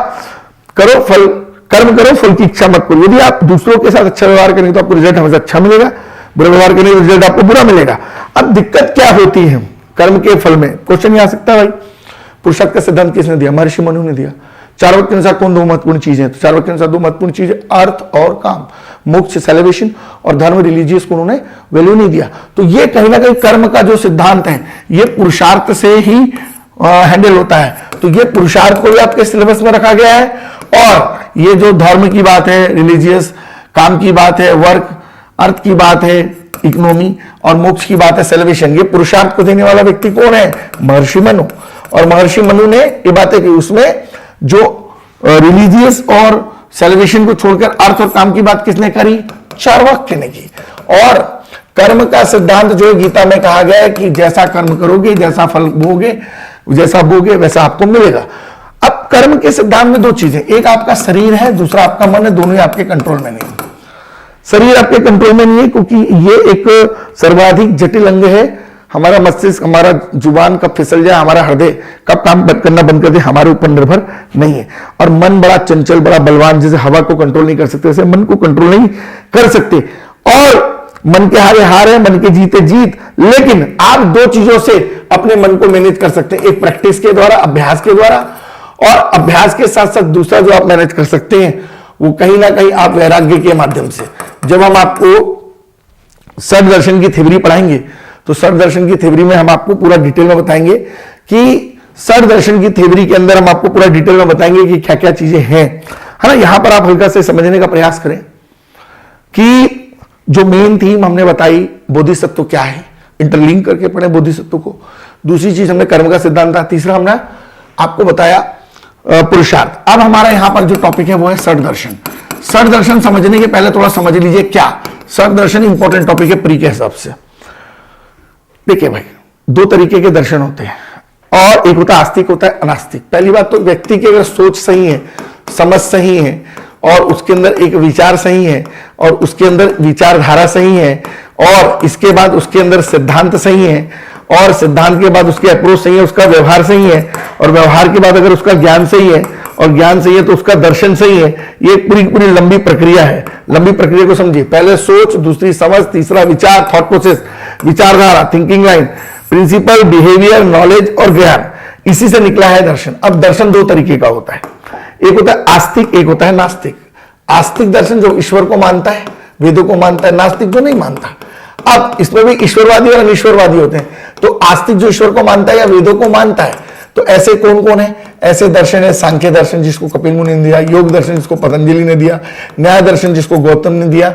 करो, फल कर्म करो, फल की इच्छा मत करो। यदि आप दूसरों के साथ अच्छा व्यवहार करेंगे तो आपको रिजल्ट हमेशा अच्छा मिलेगा, बुरा व्यवहार करेंगे तो रिजल्ट आपको बुरा मिलेगा। अब दिक्कत क्या होती है कर्म के फल में? क्वेश्चन आ सकता है भाई, पुरुषार्थ का सिद्धांत किसने दिया? महर्षि मनु ने दिया। चार्वाक के अनुसार कौन 2 महत्वपूर्ण चीजें? तो चार्वाक के अनुसार 2 महत्वपूर्ण चीजें अर्थ और काम, मोक्ष सेलिब्रेशन, और धर्म रिलीजियस को उन्होंने वैल्यू नहीं दिया। तो ये कहीं ना कहीं कर्म का जो सिद्धांत है ये पुरुषार्थ से ही हैंडल होता है। तो ये पुरुषार्थ को भी आपके सिलेबस में रखा गया है, और ये जो धर्म की बात है, रिलीजियस, काम की बात है, वर्क, अर्थ की बात है, इकोनॉमी, और मोक्ष की बात है, सेलिब्रेशन। ये पुरुषार्थ को देने वाला व्यक्ति कौन है? महर्षि मनु। और महर्षि मनु ने ये बातें की, उसमें जो रिलीजियस और सेलिब्रेशन को छोड़कर अर्थ और काम की बात किसने करी? चार्वाक ने की। और कर्म का सिद्धांत जो है गीता में कहा गया है कि जैसा कर्म करोगे, जैसा फल बोगे, जैसा बोगे वैसा आपको मिलेगा। अब कर्म के सिद्धांत में 2 चीजें, एक आपका शरीर है, दूसरा आपका मन है, दोनों ही आपके कंट्रोल में नहीं है। शरीर आपके कंट्रोल में नहीं है क्योंकि ये एक सर्वाधिक जटिल अंग है। हमारा मस्तिष्क, हमारा जुबान कब फिसल जाए, हमारा हृदय कब काम करना बंद कर दे, हमारे ऊपर निर्भर नहीं है। और मन बड़ा चंचल, बड़ा बलवान, जैसे हवा को कंट्रोल नहीं कर सकते वैसे मन को कंट्रोल नहीं कर सकते। और मन के हारे हार है, मन के जीते जीत। लेकिन आप 2 चीजों से अपने मन को मैनेज कर सकते हैं, एक प्रैक्टिस के द्वारा, अभ्यास के द्वारा, और अभ्यास के साथ साथ दूसरा जो आप मैनेज कर सकते हैं वो कहीं ना कहीं आप वैराग्य के माध्यम से। जब हम आपको सर्व दर्शन की थ्योरी पढ़ाएंगे तो सर्व दर्शन की थ्योरी में हम आपको पूरा डिटेल में बताएंगे कि सर्व दर्शन की थ्योरी के अंदर हम आपको पूरा डिटेल में बताएंगे कि क्या क्या चीजें हैं, है ना। यहां पर आप हल्का से समझने का प्रयास करें कि जो मेन थीम हमने बताई बोधिसत्व क्या है, इंटरलिंक करके पढ़े बोधिसत्व को। दूसरी चीज हमने कर्म का सिद्धांत था। तीसरा हमने आपको बताया पुरुषार्थ। अब हमारा यहां पर जो टॉपिक है वो है षड दर्शन। षड दर्शन समझने के पहले थोड़ा समझ लीजिए क्या षड दर्शन इंपॉर्टेंट टॉपिक है प्री के हिसाब से। देखिए भाई, दो तरीके के दर्शन होते हैं और एक होता है आस्तिक, होता है अनास्तिक। पहली बात तो व्यक्ति की अगर सोच सही है, समझ सही है और उसके अंदर एक विचार सही है और उसके अंदर विचारधारा सही है और इसके बाद उसके अंदर सिद्धांत सही है और सिद्धांत के बाद उसकी अप्रोच सही है, उसका व्यवहार सही है और व्यवहार के बाद अगर उसका ज्ञान सही है और ज्ञान सही है तो उसका दर्शन सही है। ये पूरी पूरी लंबी प्रक्रिया है। लंबी प्रक्रिया को समझिए, पहले सोच, दूसरी समझ, तीसरा विचार, थॉट प्रोसेस, विचारधारा, thinking line, principle, behaviour, knowledge और ज्ञान, इसी से निकला है दर्शन। अब दर्शन दो तरीके का होता है, एक होता है आस्तिक, एक होता है नास्तिक। आस्तिक दर्शन जो ईश्वर को मानता है, वेदों को मानता है, नास्तिक जो नहीं मानता। अब इसमें भी ईश्वरवादी और अनिश्वरवादी होते हैं। तो आस्तिक जो ईश्वर को मानता है या वेदों को मानता है, तो ऐसे कौन कौन है? ऐसे दर्शन है सांख्य दर्शन जिसको कपिल मुनि ने दिया, योग दर्शन जिसको पतंजलि ने दिया, न्याय दर्शन जिसको गौतम ने दिया,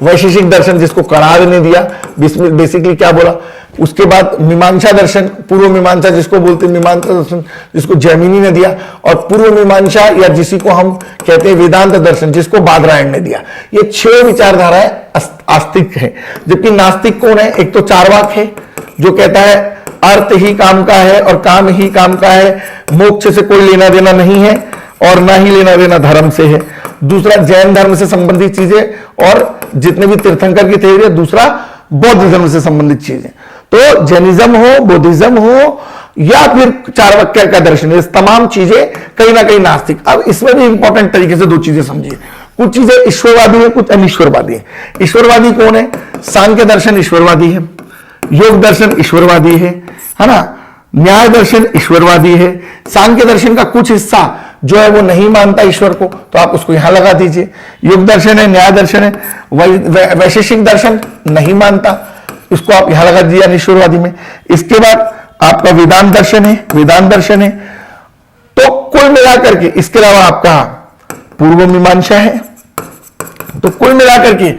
वैशेषिक दर्शन जिसको कणाद ने दिया। बेसिकली क्या बोला? उसके बाद मीमांसा दर्शन, पूर्व मीमांसा जिसको बोलते हैं, मीमांसा दर्शन जिसको जैमिनी ने दिया, और पूर्व मीमांसा या जिसी को हम कहते हैं वेदांत दर्शन जिसको बादरायण ने दिया। ये 6 विचारधाराएं आस्तिक है। जबकि नास्तिक कौन है? एक तो चार्वाक है जो कहता है अर्थ ही काम का है और काम ही काम का है, मोक्ष से कोई लेना देना नहीं है और ना ही लेना देना धर्म से है। दूसरा जैन धर्म से संबंधित चीजें और जितने भी तीर्थंकर की थ्योरी है। दूसरा बौद्ध धर्म से संबंधित चीजें। तो जैनिज्म हो, बौद्धिज्म हो या फिर चार्वाक्य का दर्शन, ये तमाम चीजें कहीं ना कहीं नास्तिक। अब इसमें भी इंपॉर्टेंट तरीके से दो चीजें समझिए, कुछ चीजें ईश्वरवादी है, कुछ अनिश्वरवादी है। ईश्वरवादी कौन है? सांख्य दर्शन ईश्वरवादी है, योग दर्शन ईश्वरवादी है ना, न्याय दर्शन ईश्वरवादी है। सांख्य दर्शन का कुछ हिस्सा जो है वो नहीं मानता ईश्वर को, तो आप उसको यहां लगा दीजिए। योग दर्शन है, न्याय दर्शन है, वैशेषिक दर्शन नहीं मानता, इसको आप यहां लगा दीजिए अनिश्वरवादी में। इसके बाद आपका वेदांत दर्शन है, वेदांत दर्शन है। तो कुल मिलाकर के इसके अलावा आपका पूर्व मीमांसा है। तो कुल मिलाकर के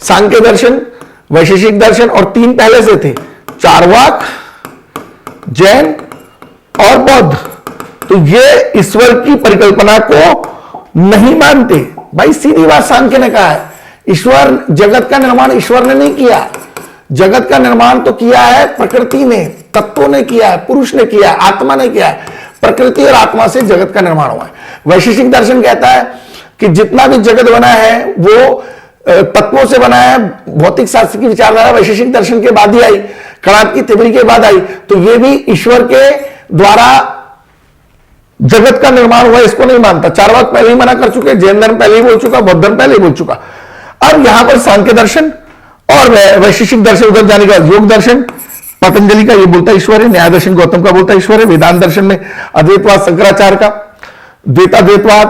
सांख्य दर्शन, वैशेषिक दर्शन और 3 पहले से थे, चार्वाक, जैन और बौद्ध। तो ये ईश्वर की परिकल्पना को नहीं मानते। भाई सीधी बात सांख्य ने कहा है, ईश्वर, जगत का निर्माण ईश्वर ने नहीं किया। जगत का निर्माण तो किया है प्रकृति ने, तत्वों ने किया है, पुरुष ने किया है, आत्मा ने किया है। प्रकृति और आत्मा से जगत का निर्माण हुआ है। वैशेषिक दर्शन कहता है कि जितना भी जगत बना है वो तत्वों से बना है। भौतिक शास्त्र की विचारधारा वैशेषिक दर्शन के बाद ही आई, कणाद की तिबरी के बाद आई। तो ये भी ईश्वर के द्वारा जगत का निर्माण हुआ, इसको नहीं मानता। चार्वाक पहले ही मना कर चुके, जैन धर्म पहले ही बोल चुका, बौद्ध धर्म पहले ही बोल चुका। अब यहां पर सांख्य दर्शन और वैशेषिक दर्शन उधर जाने का, योग दर्शन पतंजलि का ये बोलता है ईश्वर है, न्याय दर्शन गौतम का बोलता है ईश्वर है, वेदांत दर्शन में अद्वैतवाद शंकराचार्य का, द्वैताद्वैतवाद,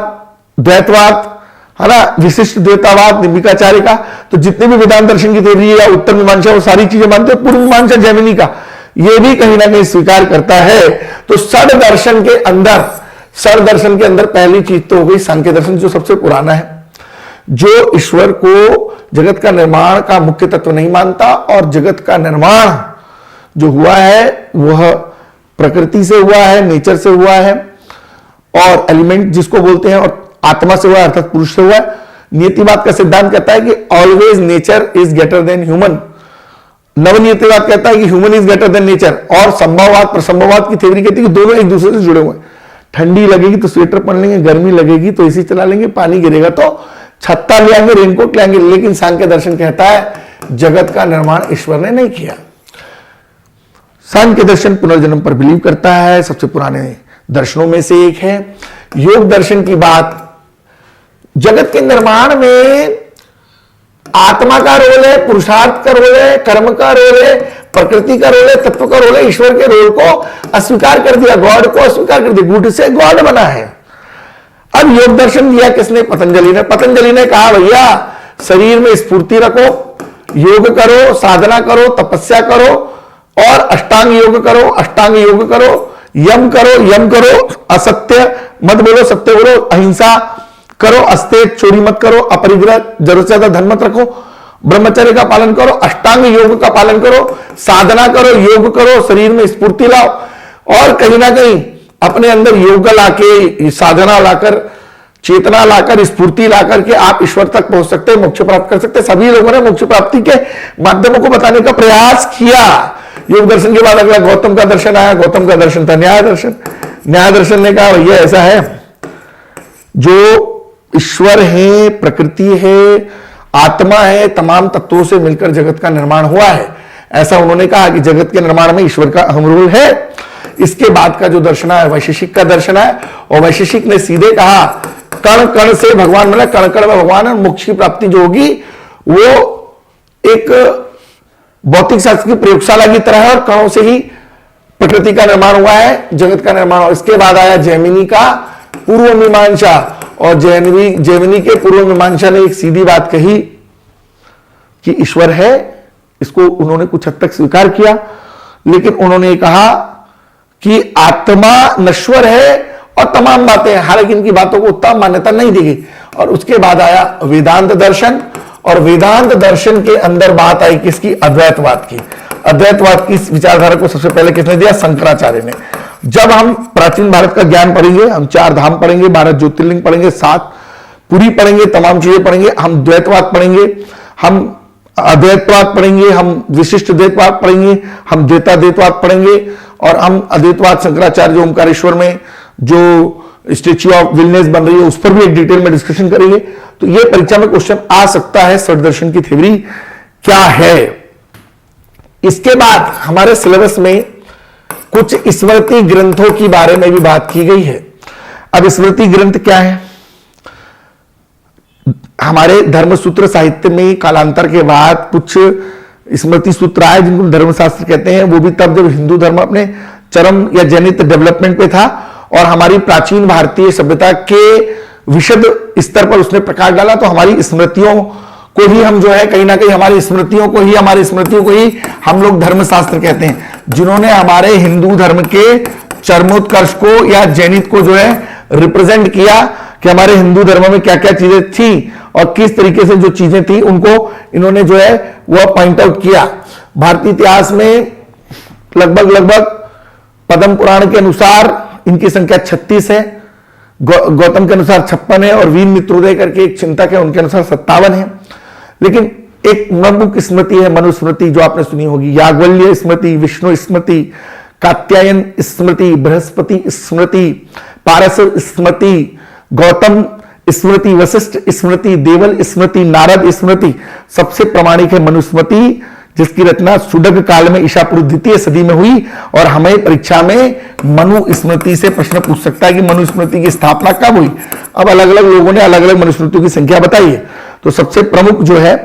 द्वैतवाद है ना, विशिष्ट द्वैतावाद निम्बिकाचार्य का। तो जितने भी वेदांत दर्शन की थ्योरी या उत्तर मीमांसा वो सारी चीजें मानते हैं। पूर्व मीमांसा जैमिनी का ये भी कहीं ना कहीं स्वीकार करता है। तो षड दर्शन के अंदर, षड दर्शन के अंदर पहली चीज तो हो गई सांख्य दर्शन जो सबसे पुराना है, जो ईश्वर को जगत का निर्माण का मुख्य तत्व नहीं मानता और जगत का निर्माण जो हुआ है वह प्रकृति से हुआ है, नेचर से हुआ है और एलिमेंट जिसको बोलते हैं, और आत्मा से हुआ है अर्थात पुरुष से हुआ है। नियतिवाद का सिद्धांत कहता है कि always nature is greater than human. नवनियतिवाद कहता है कि human is greater than nature. और संभववाद, प्रसंभववाद की थ्योरी कहती है कि दोनों एक दूसरे से जुड़े हुए हैं। ठंडी लगेगी तो स्वेटर पहन लेंगे, गर्मी लगेगी तो एसी चला लेंगे, पानी गिरेगा तो छत्ता ले आएंगे, रेनकोट ले आएंगे। लेकिन सांख्य दर्शन कहता है जगत का निर्माण ईश्वर ने नहीं किया। सांख्य दर्शन पुनर्जन्म पर बिलीव करता है, सबसे पुराने दर्शनों में से एक है। योग दर्शन की बात, जगत के निर्माण में आत्मा का रोल है, पुरुषार्थ का रोल है, कर्म का रोल है, प्रकृति का रोल है, तत्व का रोल है। ईश्वर के रोल को अस्वीकार कर दिया, गॉड को अस्वीकार कर दिया, गुड से गॉड बना है। अब योग दर्शन दिया किसने? पतंजलि ने। पतंजलि ने कहा भैया शरीर में स्फूर्ति रखो, योग करो, साधना करो, तपस्या करो और अष्टांग योग करो, अष्टांग योग करो, यम करो, यम करो, असत्य मत बोलो, सत्य बोलो, अहिंसा करो, अस्तेय, चोरी मत करो, अपरिग्रह, जरूरत से ज्यादा धन मत रखो, ब्रह्मचर्य का पालन करो, अष्टांग योग का पालन करो, साधना करो, योग करो, शरीर में स्फूर्ति लाओ और कहीं ना कहीं अपने अंदर योग लाके, साधना लाकर, चेतना लाकर, स्फूर्ति लाकर के आप ईश्वर तक पहुंच सकते हैं, मोक्ष प्राप्त कर सकते हैं। सभी लोगों ने मोक्ष प्राप्ति के माध्यमों को बताने का प्रयास किया। योग दर्शन के बाद अगला गौतम का दर्शन आया। गौतम का दर्शन था न्याय दर्शन। न्याय दर्शन ने कहा भैया ऐसा है, जो ईश्वर है, प्रकृति है, आत्मा है, तमाम तत्वों से मिलकर जगत का निर्माण हुआ है। ऐसा उन्होंने कहा कि जगत के निर्माण में ईश्वर का अहम रोल है। इसके बाद का जो दर्शन है वैशेषिक का दर्शन है, और वैशेषिक ने सीधे कहा कण कण से भगवान मिला, कण कण में भगवान है। मोक्ष की प्राप्ति जो होगी वो एक भौतिक शास्त्र की प्रयोगशाला की तरह है, और कणों से ही प्रकृति का निर्माण हुआ है, जगत का निर्माण हुआ। इसके बाद आया जैमिनी का पूर्व मीमांसा, और जैमिनी के पूर्व मीमांसा ने एक सीधी बात कही कि ईश्वर है। इसको उन्होंने कुछ हद तक स्वीकार किया, लेकिन उन्होंने कहा कि आत्मा नश्वर है और तमाम बातें, हालांकि इनकी बातों को उतना मान्यता नहीं दी गई। और उसके बाद आया वेदांत दर्शन, और वेदांत दर्शन के अंदर बात आई किसकी? अद्वैतवाद की। अद्वैतवाद की विचारधारा को सबसे पहले किसने दिया? शंकराचार्य ने। जब हम प्राचीन भारत का ज्ञान पढ़ेंगे, हम 4 धाम पढ़ेंगे, 12 ज्योतिर्लिंग पढ़ेंगे, 7 पुरी पढ़ेंगे, तमाम चीजें पढ़ेंगे, हम द्वैतवाद पढ़ेंगे, हम अद्वैतवाद पढ़ेंगे, हम विशिष्ट द्वैतवाद पढ़ेंगे, हम द्वैताद्वैतवाद पढ़ेंगे, और हम अद्वैतवाद शंकराचार्य जो ओमकारेश्वर में जो स्टेच्यू ऑफ विलनेस बन रही है उस पर भी एक डिटेल में डिस्कशन करेंगे। तो ये परीक्षा में क्वेश्चन आ सकता है, षड दर्शन की थ्योरी क्या है। इसके बाद हमारे सिलेबस में कुछ स्मृति ग्रंथों के बारे में भी बात की गई है। अब स्मृति ग्रंथ क्या है? हमारे धर्मसूत्र साहित्य में कालांतर के बाद कुछ स्मृति सूत्र आए जिनको धर्मशास्त्र कहते हैं। वो भी तब जब हिंदू धर्म अपने चरम या जनित डेवलपमेंट पे था, और हमारी प्राचीन भारतीय सभ्यता के विशद स्तर पर उसने प्रकाश डाला। तो हमारी स्मृतियों को ही हम जो है कहीं ना कहीं हमारी स्मृतियों को ही हम लोग धर्मशास्त्र कहते हैं, जिन्होंने हमारे हिंदू धर्म के चरमोत्कर्ष को या जैनित को जो है रिप्रेजेंट किया कि हमारे हिंदू धर्म में क्या क्या चीजें थी और किस तरीके से जो चीजें थी उनको इन्होंने जो है वह पॉइंट आउट किया। भारतीय इतिहास में लगभग पद्म पुराण के अनुसार इनकी संख्या 36 है, गौतम के अनुसार 56 है, और वीर मित्रोदय करके एक चिंतक है उनके अनुसार 57 है। लेकिन एक प्रमुख स्मृति है मनुस्मृति, जो आपने सुनी होगी। याज्ञवल्क्य स्मृति, विष्णु स्मृति, कात्यायन स्मृति, बृहस्पति स्मृति, पारस स्मृति, गौतम स्मृति, वशिष्ठ स्मृति, देवल स्मृति, नारद स्मृति। सबसे प्रामाणिक है मनुस्मृति, जिसकी रचना सुडग काल में ईसा पूर्व द्वितीय सदी में हुई। और हमें परीक्षा में मनु स्मृति से प्रश्न पूछ सकता है कि मनुस्मृति की स्थापना कब हुई। अब अलग अलग लोगों ने अलग अलग मनुस्मृतियों की संख्या बताई है। तो सबसे प्रमुख जो है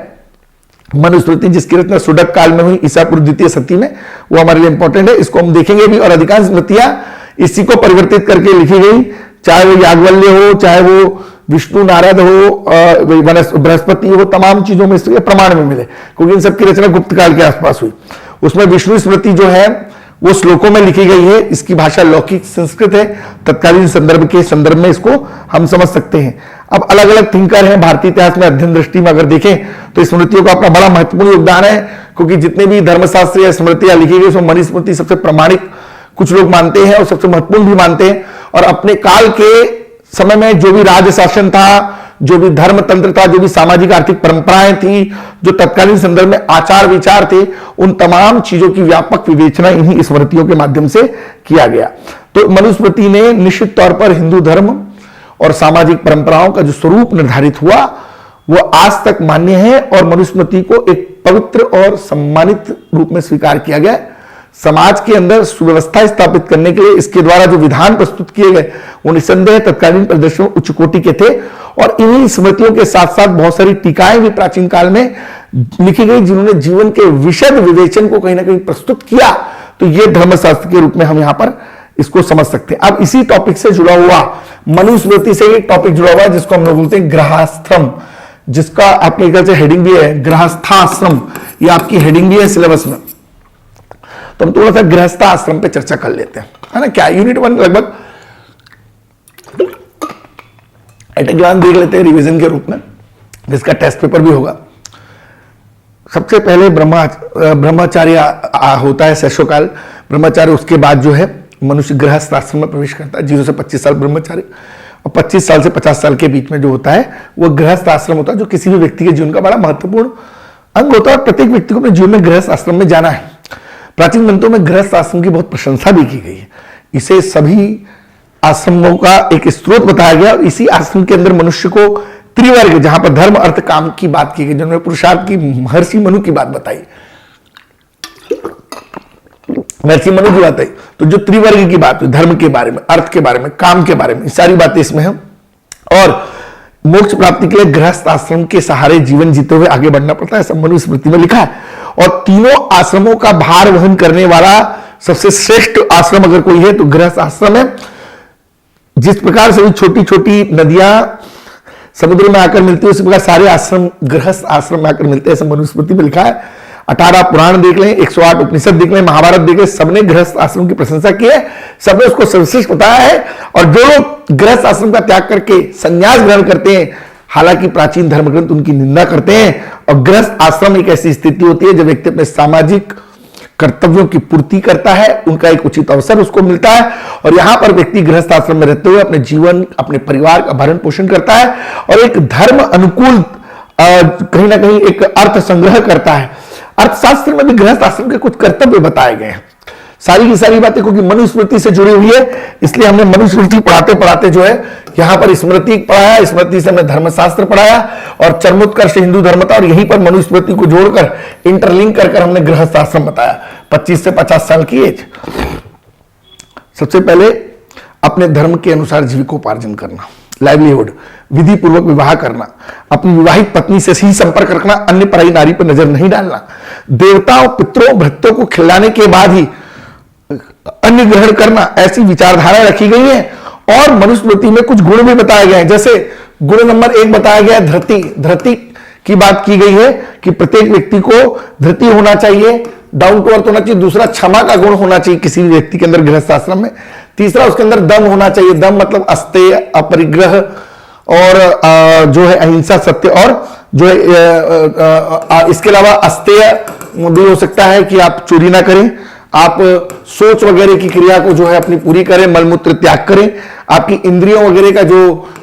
मनुस्मृति, जिसकी रचना सुडग काल में हुई ईसा पूर्व द्वितीय सदी में, वो हमारे लिए इंपॉर्टेंट है। इसको हम देखेंगे भी। और अधिकांश स्मृतियां इसी को परिवर्तित करके लिखी गई, चाहे वो याज्ञवल्क्य हो, चाहे वो विष्णु नारद हो, बृहस्पति हो, तमाम चीजों में इसके प्रमाण में मिले, क्योंकि इन सबकी रचना गुप्त काल के आसपास हुई। उसमें विष्णु स्मृति जो है वो श्लोकों में लिखी गई है। इसकी भाषा लौकिक संस्कृत है। तत्कालीन संदर्भ में इसको हम समझ सकते हैं। अब अलग अलग थिंकर हैं भारतीय इतिहास में, अध्ययन दृष्टि में अगर देखें तो स्मृतियों का अपना बड़ा महत्वपूर्ण योगदान है, क्योंकि जितने भी धर्मशास्त्र या स्मृतियां लिखी गई उसमें मनुस्मृति सबसे प्रामाणिक कुछ लोग मानते हैं और सबसे महत्वपूर्ण भी मानते हैं। और अपने काल के समय में जो भी राज शासन था, जो भी धर्म तंत्र था, जो भी सामाजिक आर्थिक परंपराएं थी, जो तत्कालीन संदर्भ में आचार विचार थे, उन तमाम चीजों की व्यापक विवेचना इन्हीं स्मृतियों के माध्यम से किया गया। तो मनुस्मृति ने निश्चित तौर पर हिंदू धर्म और सामाजिक परंपराओं का जो स्वरूप निर्धारित हुआ वो आज तक मान्य है, और मनुस्मृति को एक पवित्र और सम्मानित रूप में स्वीकार किया गया। समाज के अंदर सुव्यवस्था स्थापित करने के लिए इसके द्वारा जो विधान प्रस्तुत किए गए वो निसंदेह तत्कालीन परिदृश्य में उच्च कोटि के थे। और इन्हीं स्मृतियों के साथ साथ बहुत सारी टीकाएं भी प्राचीन काल में लिखी गई, जिन्होंने जीवन के विशद विवेचन को कहीं ना कहीं प्रस्तुत किया। तो ये धर्मशास्त्र के रूप में हम यहां पर इसको समझ सकते हैं। अब इसी टॉपिक से जुड़ा हुआ मनुस्मृति से एक टॉपिक जुड़ा हुआ है जिसको हम लोग बोलते हैं गृहस्थ्रम, जिसका आपके ख्याल से हेडिंग भी है गृहस्थाश्रम। ये आपकी हेडिंग भी है सिलेबस में। तो हम थोड़ा सा गृहस्थ आश्रम पे चर्चा कर लेते हैं, है ना। क्या यूनिट 1 लगभग एट ए ग्लांस देख लेते हैं रिवीजन के रूप में, जिसका टेस्ट पेपर भी होगा। सबसे पहले ब्रह्मचर्य होता है, शैशवकाल ब्रह्मचर्य। उसके बाद जो है मनुष्य गृहस्थ आश्रम में प्रवेश करता है। 0 से 25 साल ब्रह्मचारी और 25 साल से 50 साल के बीच में जो होता है वो गृहस्थ आश्रम होता है, जो किसी भी व्यक्ति के जीवन का बड़ा महत्वपूर्ण अंग होता है। प्रत्येक व्यक्ति को अपने जीवन में गृहस्थ आश्रम में जाना है। प्राचीन ग्रंथों में गृहस्थ आश्रम की बहुत प्रशंसा भी की गई है। इसे सभी आश्रमों का एक स्रोत बताया गया और इसी आश्रम के अंदर मनुष्य को त्रिवर्ग, जहां पर धर्म अर्थ काम की बात की गई, जिन्होंने पुरुषार्थ की महर्षि मनु की बात बताई, महर्षि मनु की बात आई, तो जो त्रिवर्ग की बात हुई, धर्म के बारे में, अर्थ के बारे में, काम के बारे में, सारी बातें इसमें हैं। और मोक्ष प्राप्ति के लिए गृहस्थ आश्रम के सहारे जीवन जीते हुए आगे बढ़ना पड़ता है, सब मनुस्मृति में लिखा है। और तीनों आश्रमों का भार वहन करने वाला सबसे श्रेष्ठ आश्रम अगर कोई है तो गृहस्थ आश्रम है। जिस प्रकार से छोटी छोटी नदियां समुद्र में आकर मिलती है, उसी प्रकार सारे आश्रम गृहस्थ आश्रम में आकर मिलते हैं, सब मनुस्मृति में लिखा है। 18 पुराण देख लें, 108 उपनिषद देख लें, महाभारत देख लें, सबने गृहस्थ आश्रम की प्रशंसा की है, सबने उसको सर्वश्रेष्ठ बताया है। और जो लोग गृहस्थ आश्रम का त्याग करके संन्यास ग्रहण करते हैं, हालांकि प्राचीन धर्म ग्रंथ उनकी निंदा करते हैं। और गृहस्थ आश्रम एक ऐसी स्थिति होती है जब व्यक्ति अपने सामाजिक कर्तव्यों की पूर्ति करता है, उनका एक उचित अवसर उसको मिलता है। और यहां पर व्यक्ति गृहस्थ आश्रम में रहते हुए अपने जीवन, अपने परिवार का भरण पोषण करता है और एक धर्म अनुकूल कहीं ना कहीं एक अर्थ संग्रह करता है। अर्थशास्त्र में भी गृहस्थ आश्रम के कुछ कर्तव्य बताए गए हैं। सारी की सारी बातें क्योंकि मनुस्मृति से जुड़ी हुई है, इसलिए हमने मनुस्मृति पढ़ाते पढ़ाते जो है यहां पर स्मृति पढ़ाया, स्मृति से हमने धर्मशास्त्र पढ़ाया और चरमोत्कर्ष हिंदू धर्म था, और यहीं पर मनुस्मृति को जोड़कर इंटरलिंक कर हमने गृहस्थ आश्रम बताया। 25 से 50 साल की एज। सबसे पहले अपने धर्म के अनुसार जीविकोपार्जन करना, लाइवलीहुड, विधि पूर्वक विवाह करना, अपनी विवाहित पत्नी से ही संपर्क रखना, अन्य पराई नारी पर नजर नहीं डालना, देवताओं पितरों भृत्यों को खिलाने के बाद ही अन्न ग्रहण करना, ऐसी विचारधारा रखी गई है। और मनुस्मृति में कुछ गुण भी बताए गए हैं, जैसे गुण नंबर 1 बताया गया है धृति। धृति की बात की गई है कि प्रत्येक व्यक्ति को धृति होना चाहिए, डाउन टू अर्थ होना चाहिए। दूसरा, क्षमा का गुण होना चाहिए किसी भी व्यक्ति के अंदर गृहस्थ आश्रम में। तीसरा, उसके अंदर दम होना चाहिए। दम मतलब अस्तेय, अपरिग्रह और जो है अहिंसा, सत्य, और जो है इसके अलावा अस्तेय भी हो सकता है कि आप चोरी ना करें, आप सोच वगैरह की क्रिया को जो है अपनी पूरी करें, मलमूत्र त्याग करें, आपकी इंद्रियों वगैरह का जो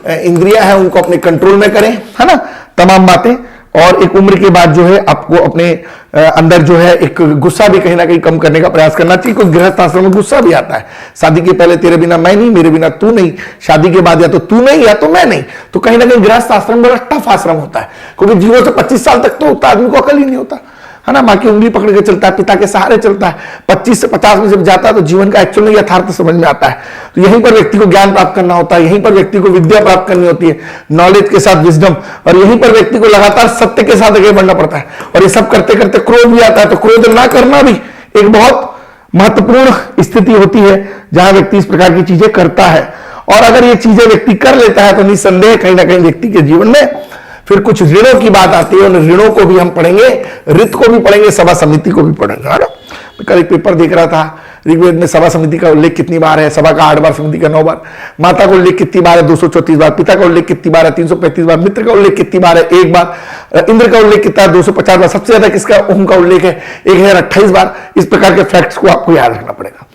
इंद्रियां हैं उनको अपने कंट्रोल में करें, है ना, तमाम बातें। और एक उम्र के बाद जो है आपको अपने अंदर जो है एक गुस्सा भी कहीं ना कहीं कम करने का प्रयास करना चाहिए। कुछ गृहस्थ आश्रम में गुस्सा भी आता है। शादी के पहले तेरे बिना मैं नहीं, मेरे बिना तू नहीं, शादी के बाद या तो तू नहीं या तो मैं नहीं। तो कहीं ना कहीं गृहस्थ आश्रम बड़ा टफ आश्रम होता है, क्योंकि 0 से 25 साल तक तो आदमी को अकल ही नहीं होता, है ना, माँ की उंगली पकड़ के चलता है, पिता के सहारे चलता है। 25 से 50 में जब जाता है तो जीवन का एक्चुअल यथार्थ समझ में आता है। तो यहीं पर व्यक्ति को ज्ञान प्राप्त करना होता है, यहीं पर व्यक्ति को विद्या प्राप्त करनी होती है, नॉलेज के साथ विजडम, और यहीं पर व्यक्ति को लगातार सत्य के साथ आगे बढ़ना पड़ता है। और ये सब करते करते क्रोध भी आता है, तो क्रोध ना करना भी एक बहुत महत्वपूर्ण स्थिति होती है जहां व्यक्ति इस प्रकार की चीजें करता है। और अगर ये चीजें व्यक्ति कर लेता है तो निस्संदेह कहीं ना कहीं व्यक्ति के जीवन में फिर कुछ ऋणों की बात आती है। उन ऋणों को भी हम पढ़ेंगे, ऋत को भी पढ़ेंगे, सभा समिति को भी पढ़ेंगे, है ना। मैं कल एक पेपर देख रहा था, ऋग्वेद में सभा समिति का उल्लेख कितनी बार है? सभा का 8 बार, समिति का 9 बार। माता का उल्लेख कितनी बार है? 234 बार। पिता का उल्लेख कितनी बार है? 335 बार। मित्र का उल्लेख कितनी बार है? 1 बार। इंद्र का उल्लेख कितना है? 250 बार। सबसे ज्यादा किसका ओम का उल्लेख है? 1028 बार। इस प्रकार के फैक्ट्स को आपको याद रखना पड़ेगा।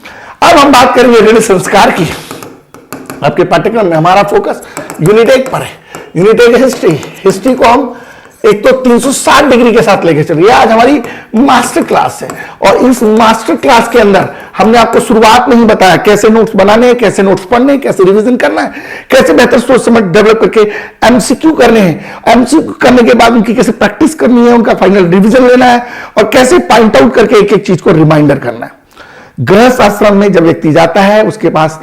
अब हम बात करेंगे ऋण संस्कार की। आपके पाठ्यक्रम में हमारा फोकस यूनिट 1 पर है। Unit 1 history. हिस्ट्री को हम एक तो 360 डिग्री के साथ लेके चलिए। आज हमारी मास्टर क्लास है और इस मास्टर क्लास के अंदर हमने आपको शुरुआत में ही बताया कैसे नोट्स बनाने हैं, कैसे नोट्स पढ़ने हैं, कैसे रिवीजन करना है, कैसे बेहतर सोच समझ डेवलप करके एमसीक्यू करने हैं, एमसीक्यू करने के बाद उनकी कैसे प्रैक्टिस करनी है, उनका फाइनल रिवीजन लेना है और कैसे पॉइंट आउट करके एक एक चीज को रिमाइंडर करना है। गृहस्थ आश्रम में जब व्यक्ति जाता है उसके पास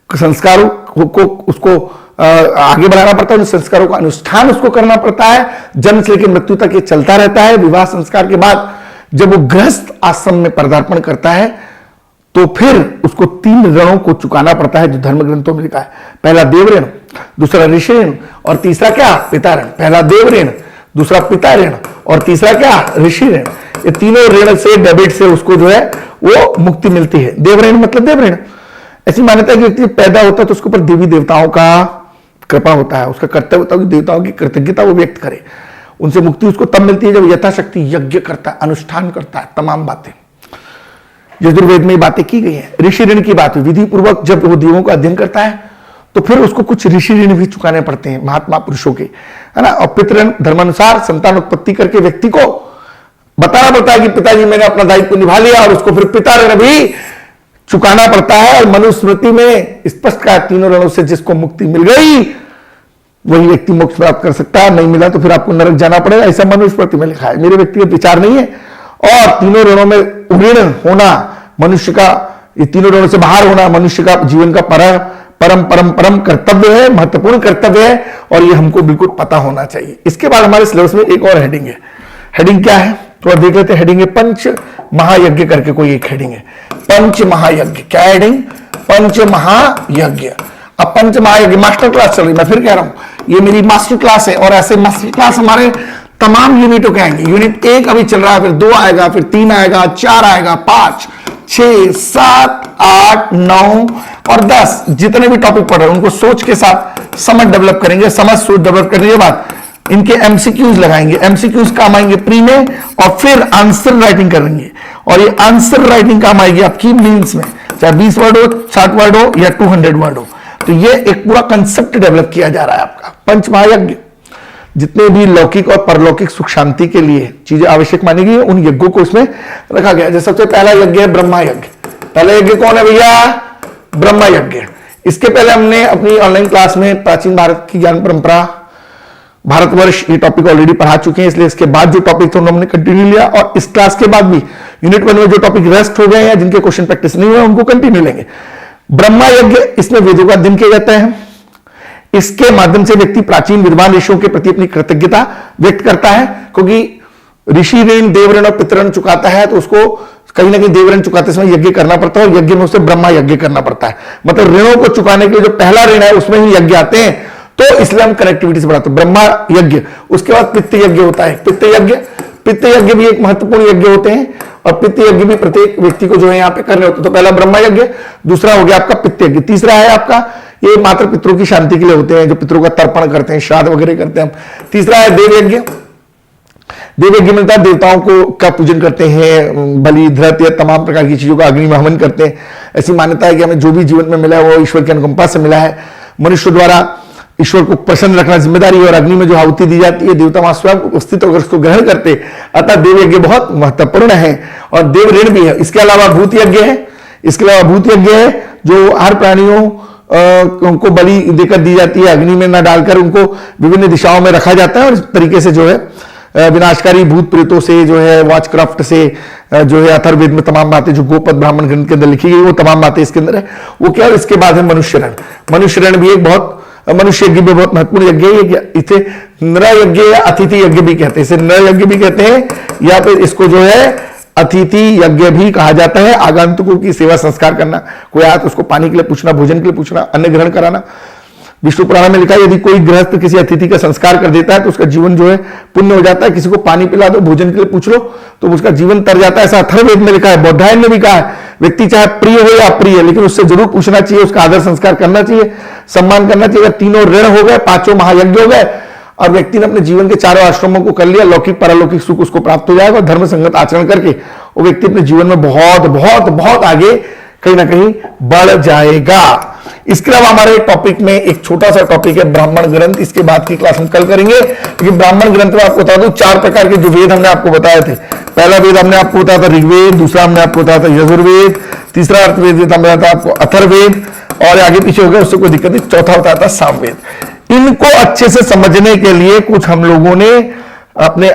संस्कारों को उसको आगे बढ़ाना पड़ता है, उन संस्कारों का अनुष्ठान उसको करना पड़ता है। जन्म से लेकर मृत्यु तक ये चलता रहता है। विवाह संस्कार के बाद जब वो गृहस्थ आश्रम में पदार्पण करता है तो फिर उसको 3 ऋणों को चुकाना पड़ता है जो धर्म ग्रंथों में लिखा है। पहला देव ऋण, दूसरा ऋषि ऋण और तीसरा क्या? पिता ऋण। पहला देव ऋण, दूसरा पिता ऋण और तीसरा क्या? ऋषि ऋण। ये तीनों ऋण से, डेबिट से उसको जो है वो मुक्ति मिलती है। देव ऋण मतलब देव ऋण, ऐसी मान्यता है कि व्यक्ति पैदा होता है तो उसके ऊपर देवी देवताओं का कृपा होता है, उसका कर्तव्य होता है कि देवताओं की कृतज्ञता वो व्यक्त करे। उनसे मुक्ति उसको तब मिलती है जब यथाशक्ति यज्ञ करता है, अनुष्ठान करता है, तमाम बातें। यजुर्वेद में बातें की गई हैं। ऋषि ऋण की बात हुई, विधि पूर्वक जब वो देवों का अध्ययन करता है तो फिर उसको कुछ ऋषि ऋण भी चुकाने पड़ते हैं महात्मा पुरुषों के, है ना। और पितृ धर्मानुसार संतान उत्पत्ति करके व्यक्ति को बताना पड़ता है कि पिताजी मैंने अपना दायित्व निभा लिया, और उसको फिर पिता ऋण भी चुकाना पड़ता है। और मनुस्मृति में स्पष्ट कहा, तीनों ऋणों से जिसको मुक्ति मिल गई वही व्यक्ति मोक्ष प्राप्त कर सकता है, नहीं मिला तो फिर आपको नरक जाना पड़ेगा, ऐसा मनुस्मृति में लिखा है, मेरे व्यक्तिगत विचार नहीं है। और तीनों ऋणों में ऋण होना मनुष्य का, ये तीनों ऋणों से बाहर होना मनुष्य का जीवन का परम परम परम कर्तव्य है, महत्वपूर्ण कर्तव्य है, और ये हमको बिल्कुल पता होना चाहिए। इसके बाद हमारे सिलेबस में एक और हेडिंग है। हेडिंग क्या है तो देख लेते हैं। हेडिंग है पंच महायज्ञ करके कोई एक हेडिंग है, पंच महायज्ञ। क्या हेडिंग? पंच महायज्ञ। अब पंच महायज्ञ मास्टर क्लास चल रही, मैं फिर कह रहा हूं ये मेरी मास्टर क्लास है, और ऐसे मास्टर क्लास हमारे तमाम यूनिटों के आएंगे। यूनिट 1 अभी चल रहा है, फिर 2 आएगा, फिर 3 आएगा, 4 आएगा, 5, 6, 7, 8, 9 और 10 जितने भी टॉपिक पढ़ रहे हैं उनको सोच के साथ समझ डेवलप करेंगे। समझ सोच डेवलप करने के बाद इनके एमसीक्यूज लगाएंगे, एमसीक्यूज काम आएंगे प्री में, और फिर आंसर राइटिंग करेंगे। और ये आंसर राइटिंग काम आएगी आपकी मेंस में, चाहे 20 वर्ड हो, 60 वर्ड हो या 200 वर्ड हो। तो ये एक पूरा कंसेप्ट डेवलप किया जा रहा है आपका। पंच महायज्ञ, जितने भी लौकिक और परलौकिक सुख शांति के लिए चीजें आवश्यक मानी गई उन यज्ञों को इसमें रखा गया। जैसे सबसे पहला यज्ञ है ब्रह्मा यज्ञ। पहला यज्ञ कौन है भैया? ब्रह्मा यज्ञ। इसके पहले हमने अपनी ऑनलाइन क्लास में प्राचीन भारत की ज्ञान परंपरा, भारतवर्ष, ये टॉपिक ऑलरेडी पढ़ा चुके हैं, इसलिए इसके बाद जो टॉपिक थे हमने कंटिन्यू लिया। और इस क्लास के बाद भी यूनिट 1 में जो टॉपिक रेस्ट हो गए हैं, जिनके क्वेश्चन प्रैक्टिस नहीं हुए, उनको कंटिन्यू लेंगे। ब्रह्मा यज्ञ, इसमें वेदों का अध्ययन किया जाता है। इसके माध्यम से व्यक्ति प्राचीन विद्वान ऋषियों के प्रति अपनी कृतज्ञता व्यक्त करता है, क्योंकि ऋषि ऋण, देवऋण और पितृण चुकाता है तो उसको कहीं ना कहीं देवऋण चुकाते समय यज्ञ करना पड़ता है, और यज्ञ में उसे ब्रह्मा यज्ञ करना पड़ता है। मतलब ऋणों को चुकाने के लिए जो पहला ऋण है उसमें ही यज्ञ आते हैं, तो इसलिए हम कनेक्टिविटी से बढ़ाते हैं। ब्रह्मा यज्ञ, उसके बाद पित्त यज्ञ होता है। पित्त यज्ञ भी एक महत्वपूर्ण यज्ञ होते हैं, और पित्त यज्ञ भी प्रत्येक व्यक्ति को जो है यहाँ पे करने होते हैं। तो पहला ब्रह्मा यज्ञ, दूसरा हो गया आपका पित्त यज्ञ, तीसरा है आपका ये मात्र पितरों की शांति के लिए होते हैं, जो पितरों का तर्पण करते हैं, श्राद्ध वगैरह करते हैं। तीसरा है देव यज्ञ। देव यज्ञ में देवताओं को का पूजन करते हैं, बलि धृत या तमाम प्रकार की चीजों का अग्नि में हवन करते हैं। ऐसी मान्यता है कि हमें जो भी जीवन में मिला है वो ईश्वर की अनुकंपा से मिला है। मनुष्य द्वारा ईश्वर को प्रसन्न रखना जिम्मेदारी है, और अग्नि में जो आहुति दी जाती है देवता वहां स्वयं उपस्थित होकर उसको ग्रहण करते। अतः देव यज्ञ बहुत महत्वपूर्ण है, और देव ऋण भी है। इसके अलावा भूत यज्ञ है। इसके अलावा भूत यज्ञ है जो हर प्राणियों उनको बलि देकर दी जाती है, अग्नि में न डालकर उनको विभिन्न दिशाओं में रखा जाता है, और इस तरीके से जो है विनाशकारी भूत प्रेतों से जो है वॉचक्राफ्ट से जो है अथर्ववेद में तमाम बातें जो गोपद ब्राह्मण ग्रंथ के अंदर लिखी गई वो तमाम बातें इसके अंदर है। वो क्या है? इसके बाद है मनुष्य ऋण। मनुष्य ऋण भी एक बहुत, मनुष्य यज्ञ भी बहुत महत्वपूर्ण यज्ञ है। इसे नर यज्ञ या अतिथि यज्ञ भी कहते हैं, इसे नर यज्ञ भी कहते हैं, या फिर इसको जो है अतिथि यज्ञ भी कहा जाता है। आगंतुकों की सेवा संस्कार करना, कोई आया तो उसको पानी के लिए पूछना, भोजन के लिए पूछना, अन्न ग्रहण कराना। विष्णु पुराण में लिखा है यदि कोई गृहस्थ किसी अतिथि का संस्कार कर देता है तो उसका जीवन जो है पुण्य हो जाता है। किसी को पानी पिला दो, भोजन के लिए पूछ लो तो उसका जीवन तर जाता है, ऐसा अथर्ववेद में लिखा है। बौद्धायन में भी कहा है व्यक्ति चाहे प्रिय हो या अप्रिय, लेकिन उससे जरूर पूछना चाहिए, उसका आदर संस्कार करना चाहिए, सम्मान करना चाहिए। तीनों ऋण हो गए, 5 महायज्ञ हो गए, और व्यक्ति ने अपने जीवन के 4 आश्रमों को कर लिया, लौकिक परलौकिक सुख उसको प्राप्त हो जाएगा। और धर्म संगत आचरण करके वो व्यक्ति अपने जीवन में बहुत बहुत बहुत आगे कहीं ना कहीं बढ़ जाएगा। इसके अलावा हमारे टॉपिक में एक छोटा सा टॉपिक है ब्राह्मण ग्रंथ। इसके बाद की क्लास हम कल करेंगे, क्योंकि ब्राह्मण ग्रंथ में आपको बता दूं 4 प्रकार के जो वेद हमने आपको बताए थे। पहला वेद हमने आपको बताया था ऋग्वेद, दूसरा हमने आपको बताया था यजुर्वेद, तीसरा अर्थवेद हमने बताया था आपको अथर्ववेद, और आगे पीछे हो गया उससे कोई दिक्कत नहीं, चौथा बताया था सामवेद। इनको अच्छे से समझने के लिए कुछ हम लोगों ने अपने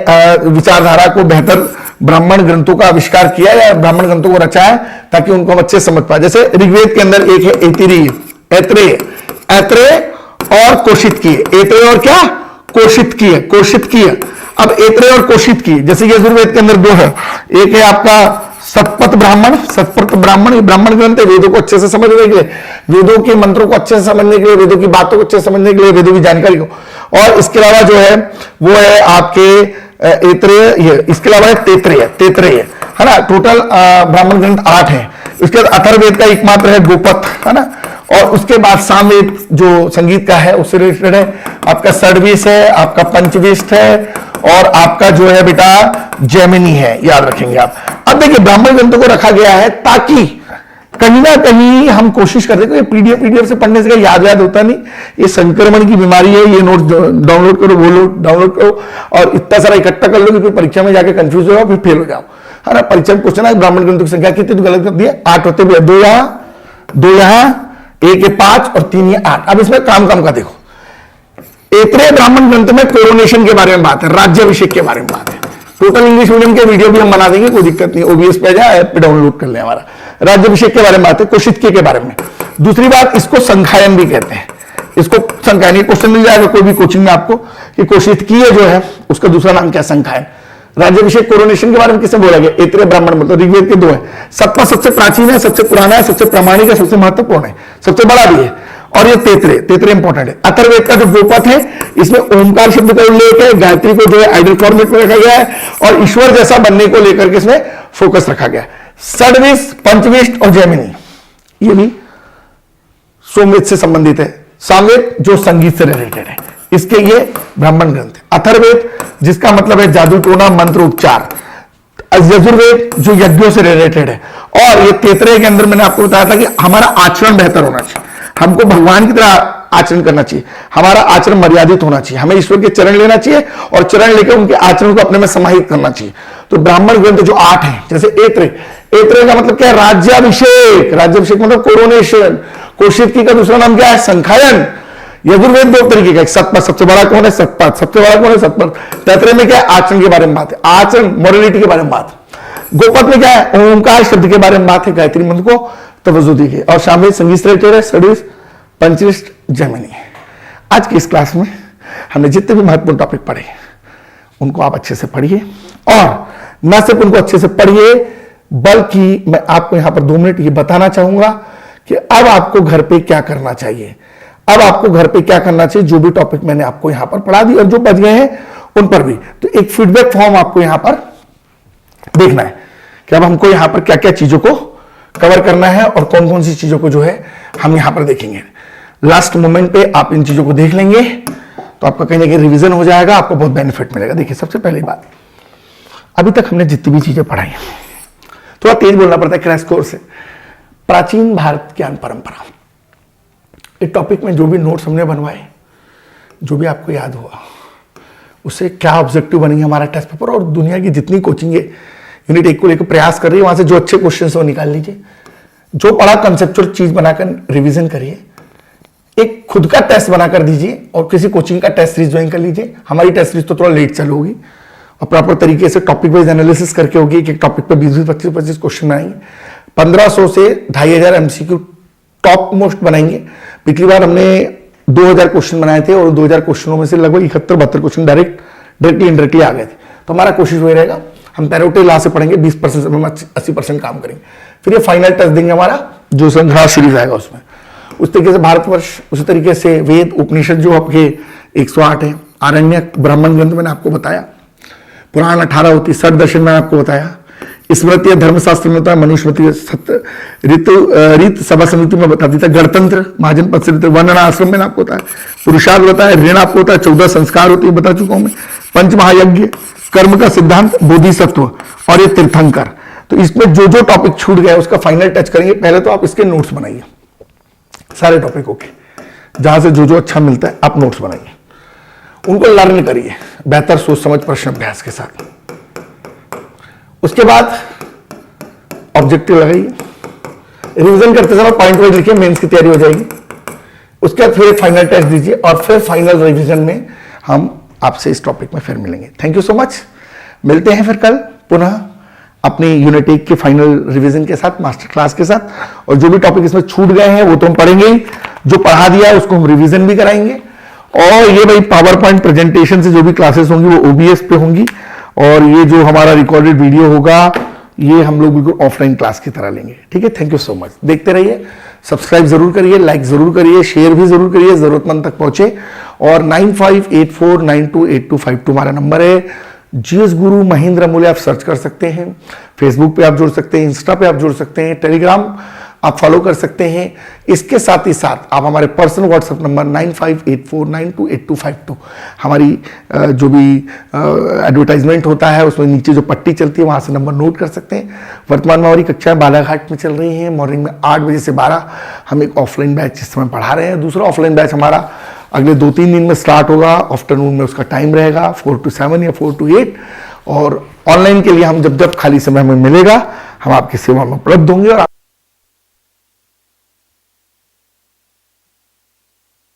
विचारधारा को बेहतर ब्राह्मण ग्रंथों का आविष्कार किया या ब्राह्मण ग्रंथों को रचा है, ताकि उनको हम अच्छे समझ पाए। जैसे ऋग्वेद के अंदर एक है ऐतिरेय, ऐत्रेय और कोशितकीय। ऐत्रेय और क्या? कोशितकीय। अब ऐत्रेय और कोशितकीय, जैसे यजुर्वेद के अंदर 2 है। एक है आपका सतपथ ब्राह्मण, ये ब्राह्मण ग्रंथ है। वेदों को अच्छे से समझने के लिए, वेदों के मंत्रों को अच्छे से समझने के लिए, वेदों की बातों को अच्छे से समझने के लिए, वेदों की जानकारी को। और इसके अलावा जो है वो है आपके ऐत्रेय, इसके अलावा है तैत्रेय, है ना। टोटल ब्राह्मण ग्रंथ 8 है। उसके बाद अथर्ववेद का एकमात्र है गोपथ, है ना। और उसके बाद सामवेद जो संगीत का है उससे रिलेटेड है। आपका षड्वेश है, आपका पंचवेश है, और आपका जो है बेटा जैमिनी है, याद रखेंगे आप। अब देखिए ब्राह्मण ग्रंथों को रखा गया है ताकि कहीं ना कहीं हम कोशिश करते हैं, पीडीएफ से पढ़ने से याद होता नहीं, ये संक्रमण की बीमारी है, ये नोट डाउनलोड करो, वो डाउनलोड करो और इतना सारा इकट्ठा कर लो कि फिर परीक्षा में जाके कंफ्यूज हो जाओ, फिर फेल हो जाओ, है ना। परीक्षा में क्वेश्चन है ब्राह्मण ग्रंथों की संख्या कितनी, तो गलत कर दिया, 8 होते भी, 2 यहां 1 ये 5 और 3 ये 8। अब इसमें काम का देखो, ऐत्रेय ब्राह्मण ग्रंथ में कोरोनेशन के बारे में बात है, राज्याभिषेक के बारे में बात है। टोटल इंग्लिश मीडियम के वीडियो भी हम बना देंगे, कोई दिक्कत नहीं, ओबीएस पे जाए, ऐप पे डाउनलोड कर ले। हमारा राज्याभिषेक के बारे में बात है, कौशिकी के बारे में। दूसरी बात, इसको संखायन भी कहते हैं, इसको संखायन, क्वेश्चन मिल जाएगा कोई भी कोचिंग में आपको कि कौशिकी जो है उसका दूसरा नाम क्या, संखायन। राज्याभिषेक कोरोनेशन के बारे में किससे बोला गया, ऐत्रेय ब्राह्मण, मतलब ऋग्वेद के 2 है। सतपथ सबसे प्राचीन है, सबसे पुराना है, सबसे प्रामाणिक है, सबसे महत्वपूर्ण है, सबसे बड़ा भी है। और ये तैतरेय इंपॉर्टेंट है। अथर्ववेद का जो गोपथ है, इसमें ओमकार शब्द का उल्लेख है, गायत्री को जो है आइडल फॉर्मेट में रखा गया है और ईश्वर जैसा बनने को लेकर के इसमें फोकस रखा गया है। षड्विश, पंचविश और जैमिनी, ये भी सोमवेद से संबंधित है। सामवेद जो संगीत से रिलेटेड है, इसके ये ब्राह्मण ग्रंथ है। अथर्ववेद जिसका मतलब है जादू टोना मंत्र उपचार। यजुर्वेद जो यज्ञों से रिलेटेड है। और ये तैतरेय के अंदर मैंने आपको बताया था कि हमारा आचरण बेहतर होना चाहिए, हमको भगवान की तरह आचरण करना चाहिए, हमारा आचरण मर्यादित होना चाहिए, हमें ईश्वर के चरण लेना चाहिए और चरण लेकर उनके आचरण को अपने में समाहित करना चाहिए। तो ब्राह्मण ग्रंथ जो 8 हैं, जैसे ऐत्रेय का मतलब क्या है, राज्याभिषेक, राज्याभिषेक मतलब कोरोनेशन। कौशिकी का दूसरा नाम क्या है, संखायन। यजुर्वेद 2 तरीके का, सतपथ, सबसे बड़ा कौन है, सतपथ, सबसे बड़ा कौन है, सतपथ। तैतरेय में क्या है, आचरण के बारे में बात है, आचरण मोरलिटी के बारे में बात। गोपथ में क्या है, ओंकार शब्द के बारे में बात है, गायत्री मंत्र को तवज्जो दी गई। और सामवेद संगीत से रिलेटेड है, षड्विश, पंचविश, जैमिनी। आज की इस क्लास में हमने जितने भी महत्वपूर्ण टॉपिक पढ़े उनको आप अच्छे से पढ़िए, और न सिर्फ उनको अच्छे से पढ़िए बल्कि मैं आपको यहां पर 2 मिनट ये बताना चाहूंगा कि अब आपको घर पे क्या करना चाहिए। अब आपको घर पे क्या करना चाहिए, जो भी टॉपिक मैंने आपको यहां पर पढ़ा दी और जो बच गए हैं उन पर भी, तो एक फीडबैक फॉर्म आपको यहां पर देखना है कि अब हमको यहां पर क्या क्या चीजों को कवर करना है और कौन कौन सी चीजों को जो है हम यहां पर देखेंगे। लास्ट मोमेंट पे आप इन चीजों को देख लेंगे तो आपका कहीं ना कहीं रिवीजन हो जाएगा, आपको बहुत बेनिफिट मिलेगा। देखिए, सबसे पहली बात, अभी तक हमने जितनी भी चीजें पढ़ाई, थोड़ा तेज बोलना पड़ता है क्रैश कोर्स से। प्राचीन भारत ज्ञान परंपरा, इस टॉपिक में जो भी नोट्स हमने बनवाए, जो भी आपको याद हुआ, उससे क्या ऑब्जेक्टिव बनेंगे हमारा टेस्ट पेपर, और दुनिया की जितनी कोचिंगें यूनिट 1 को लेकर प्रयास कर रही है, वहां से जो अच्छे क्वेश्चन वो निकाल लीजिए। जो पढ़ा कंसेप्चुअल चीज बनाकर रिवीजन करिए, एक खुद का टेस्ट बनाकर दीजिए और किसी कोचिंग का टेस्ट सीरीज ज्वाइन कर लीजिए। हमारी टेस्ट सीरीज तो थोड़ा लेट चालू होगी और प्रॉपर तरीके से टॉपिक वाइज एनालिसिस करके होगी कि टॉपिक पर 20-20, 25-25 क्वेश्चन बनाएंगे। 1500 से 2500 एमसीक्यू टॉप मोस्ट बनाएंगे। पिछली बार हमने 2000 क्वेश्चन बनाए थे और 2000 क्वेश्चनों में से लगभग 71-72 क्वेश्चन डायरेक्टली इनडायरेक्टली आ गए थे। तो हमारा कोशिश वही रहेगा, हम पैरोटे ला से पढ़ेंगे, 20% से हम 80% काम करेंगे। फिर ये फाइनल टेस्ट देंगे हमारा, जो संग्रह सीरीज आएगा उसमें। उस तरीके से भारतवर्ष, उसी तरीके से वेद उपनिषद जो आपके 108 है, आरण्यक, ब्राह्मण ग्रंथ मैंने आपको बताया, पुराण 18 होती, षट दर्शन मैंने आपको बताया, स्मृति धर्मशास्त्र में होता है, मनुस्मृति, सत्य, रीत सभा समिति में बता देता, गणतंत्र, महाजन पद से वर्णना आश्रम मैंने आपको बताया, पुरुषार्थ बताया, ऋण आपको होता है, 14 संस्कार होते बता चुका हूं मैं, पंच महायज्ञ, कर्म का सिद्धांत, बोधिसत्व और ये तीर्थंकर। तो इसमें जो जो टॉपिक छूट गया उसका फाइनल टच करेंगे। पहले तो आप इसके नोट्स बनाइए सारे टॉपिकों के, जहां से जो जो अच्छा मिलता है आप नोट्स बनाइए, उनको लर्न करिए बेहतर सोच समझ प्रश्न अभ्यास के साथ। उसके बाद ऑब्जेक्टिव लगाइए, रिवीजन करते समय पॉइंट वाइज लिखिए, मेंस की तैयारी हो जाएगी। उसके बाद फिर फाइनल टेस्ट दीजिए और फिर फाइनल रिवीजन में हम आपसे इस टॉपिक में फिर मिलेंगे। Thank you so much. मिलते हैं फिर कल पुनः अपनी यूनिट 1 के फाइनल रिवीजन के साथ, मास्टर क्लास के साथ, और जो भी टॉपिक इसमें छूट गए हैं वो तो हम पढ़ेंगे ही, जो पढ़ा दिया है उसको हम रिवीजन भी कराएंगे। और ये भाई पावर पॉइंट प्रेजेंटेशन से जो भी क्लासेस होंगी वो ओबीएस पे होंगी, और ये जो हमारा रिकॉर्डेड वीडियो होगा ये हम लोग बिल्कुल ऑफलाइन क्लास की तरह लेंगे। ठीक है, थैंक यू सो मच। देखते रहिए, सब्सक्राइब जरूर करिए, लाइक जरूर करिए, शेयर भी जरूर करिए, जरूरतमंद तक पहुंचे। और 9584928252 हमारा नंबर है। जीएस गुरु महेंद्र अमूल्य आप सर्च कर सकते हैं, फेसबुक पे आप जुड़ सकते हैं, इंस्टा पे आप जुड़ सकते हैं, टेलीग्राम आप फॉलो कर सकते हैं। इसके साथ ही साथ आप हमारे पर्सनल व्हाट्सएप नंबर 9584928252 हमारी जो भी एडवर्टाइजमेंट होता है उसमें नीचे जो पट्टी चलती है वहाँ से नंबर नोट कर सकते हैं। वर्तमान में हमारी कक्षाएं बालाघाट में चल रही हैं। मॉर्निंग में 8 बजे से 12 हम एक ऑफलाइन बैच इस समय पढ़ा रहे हैं। दूसरा ऑफलाइन बैच हमारा अगले 2-3 दिन में स्टार्ट होगा। आफ्टरनून में उसका टाइम रहेगा 4 to 7 या 4 to 8। और ऑनलाइन के लिए हम जब जब खाली समय हमें मिलेगा हम आपकी सेवा में उपलब्ध होंगे और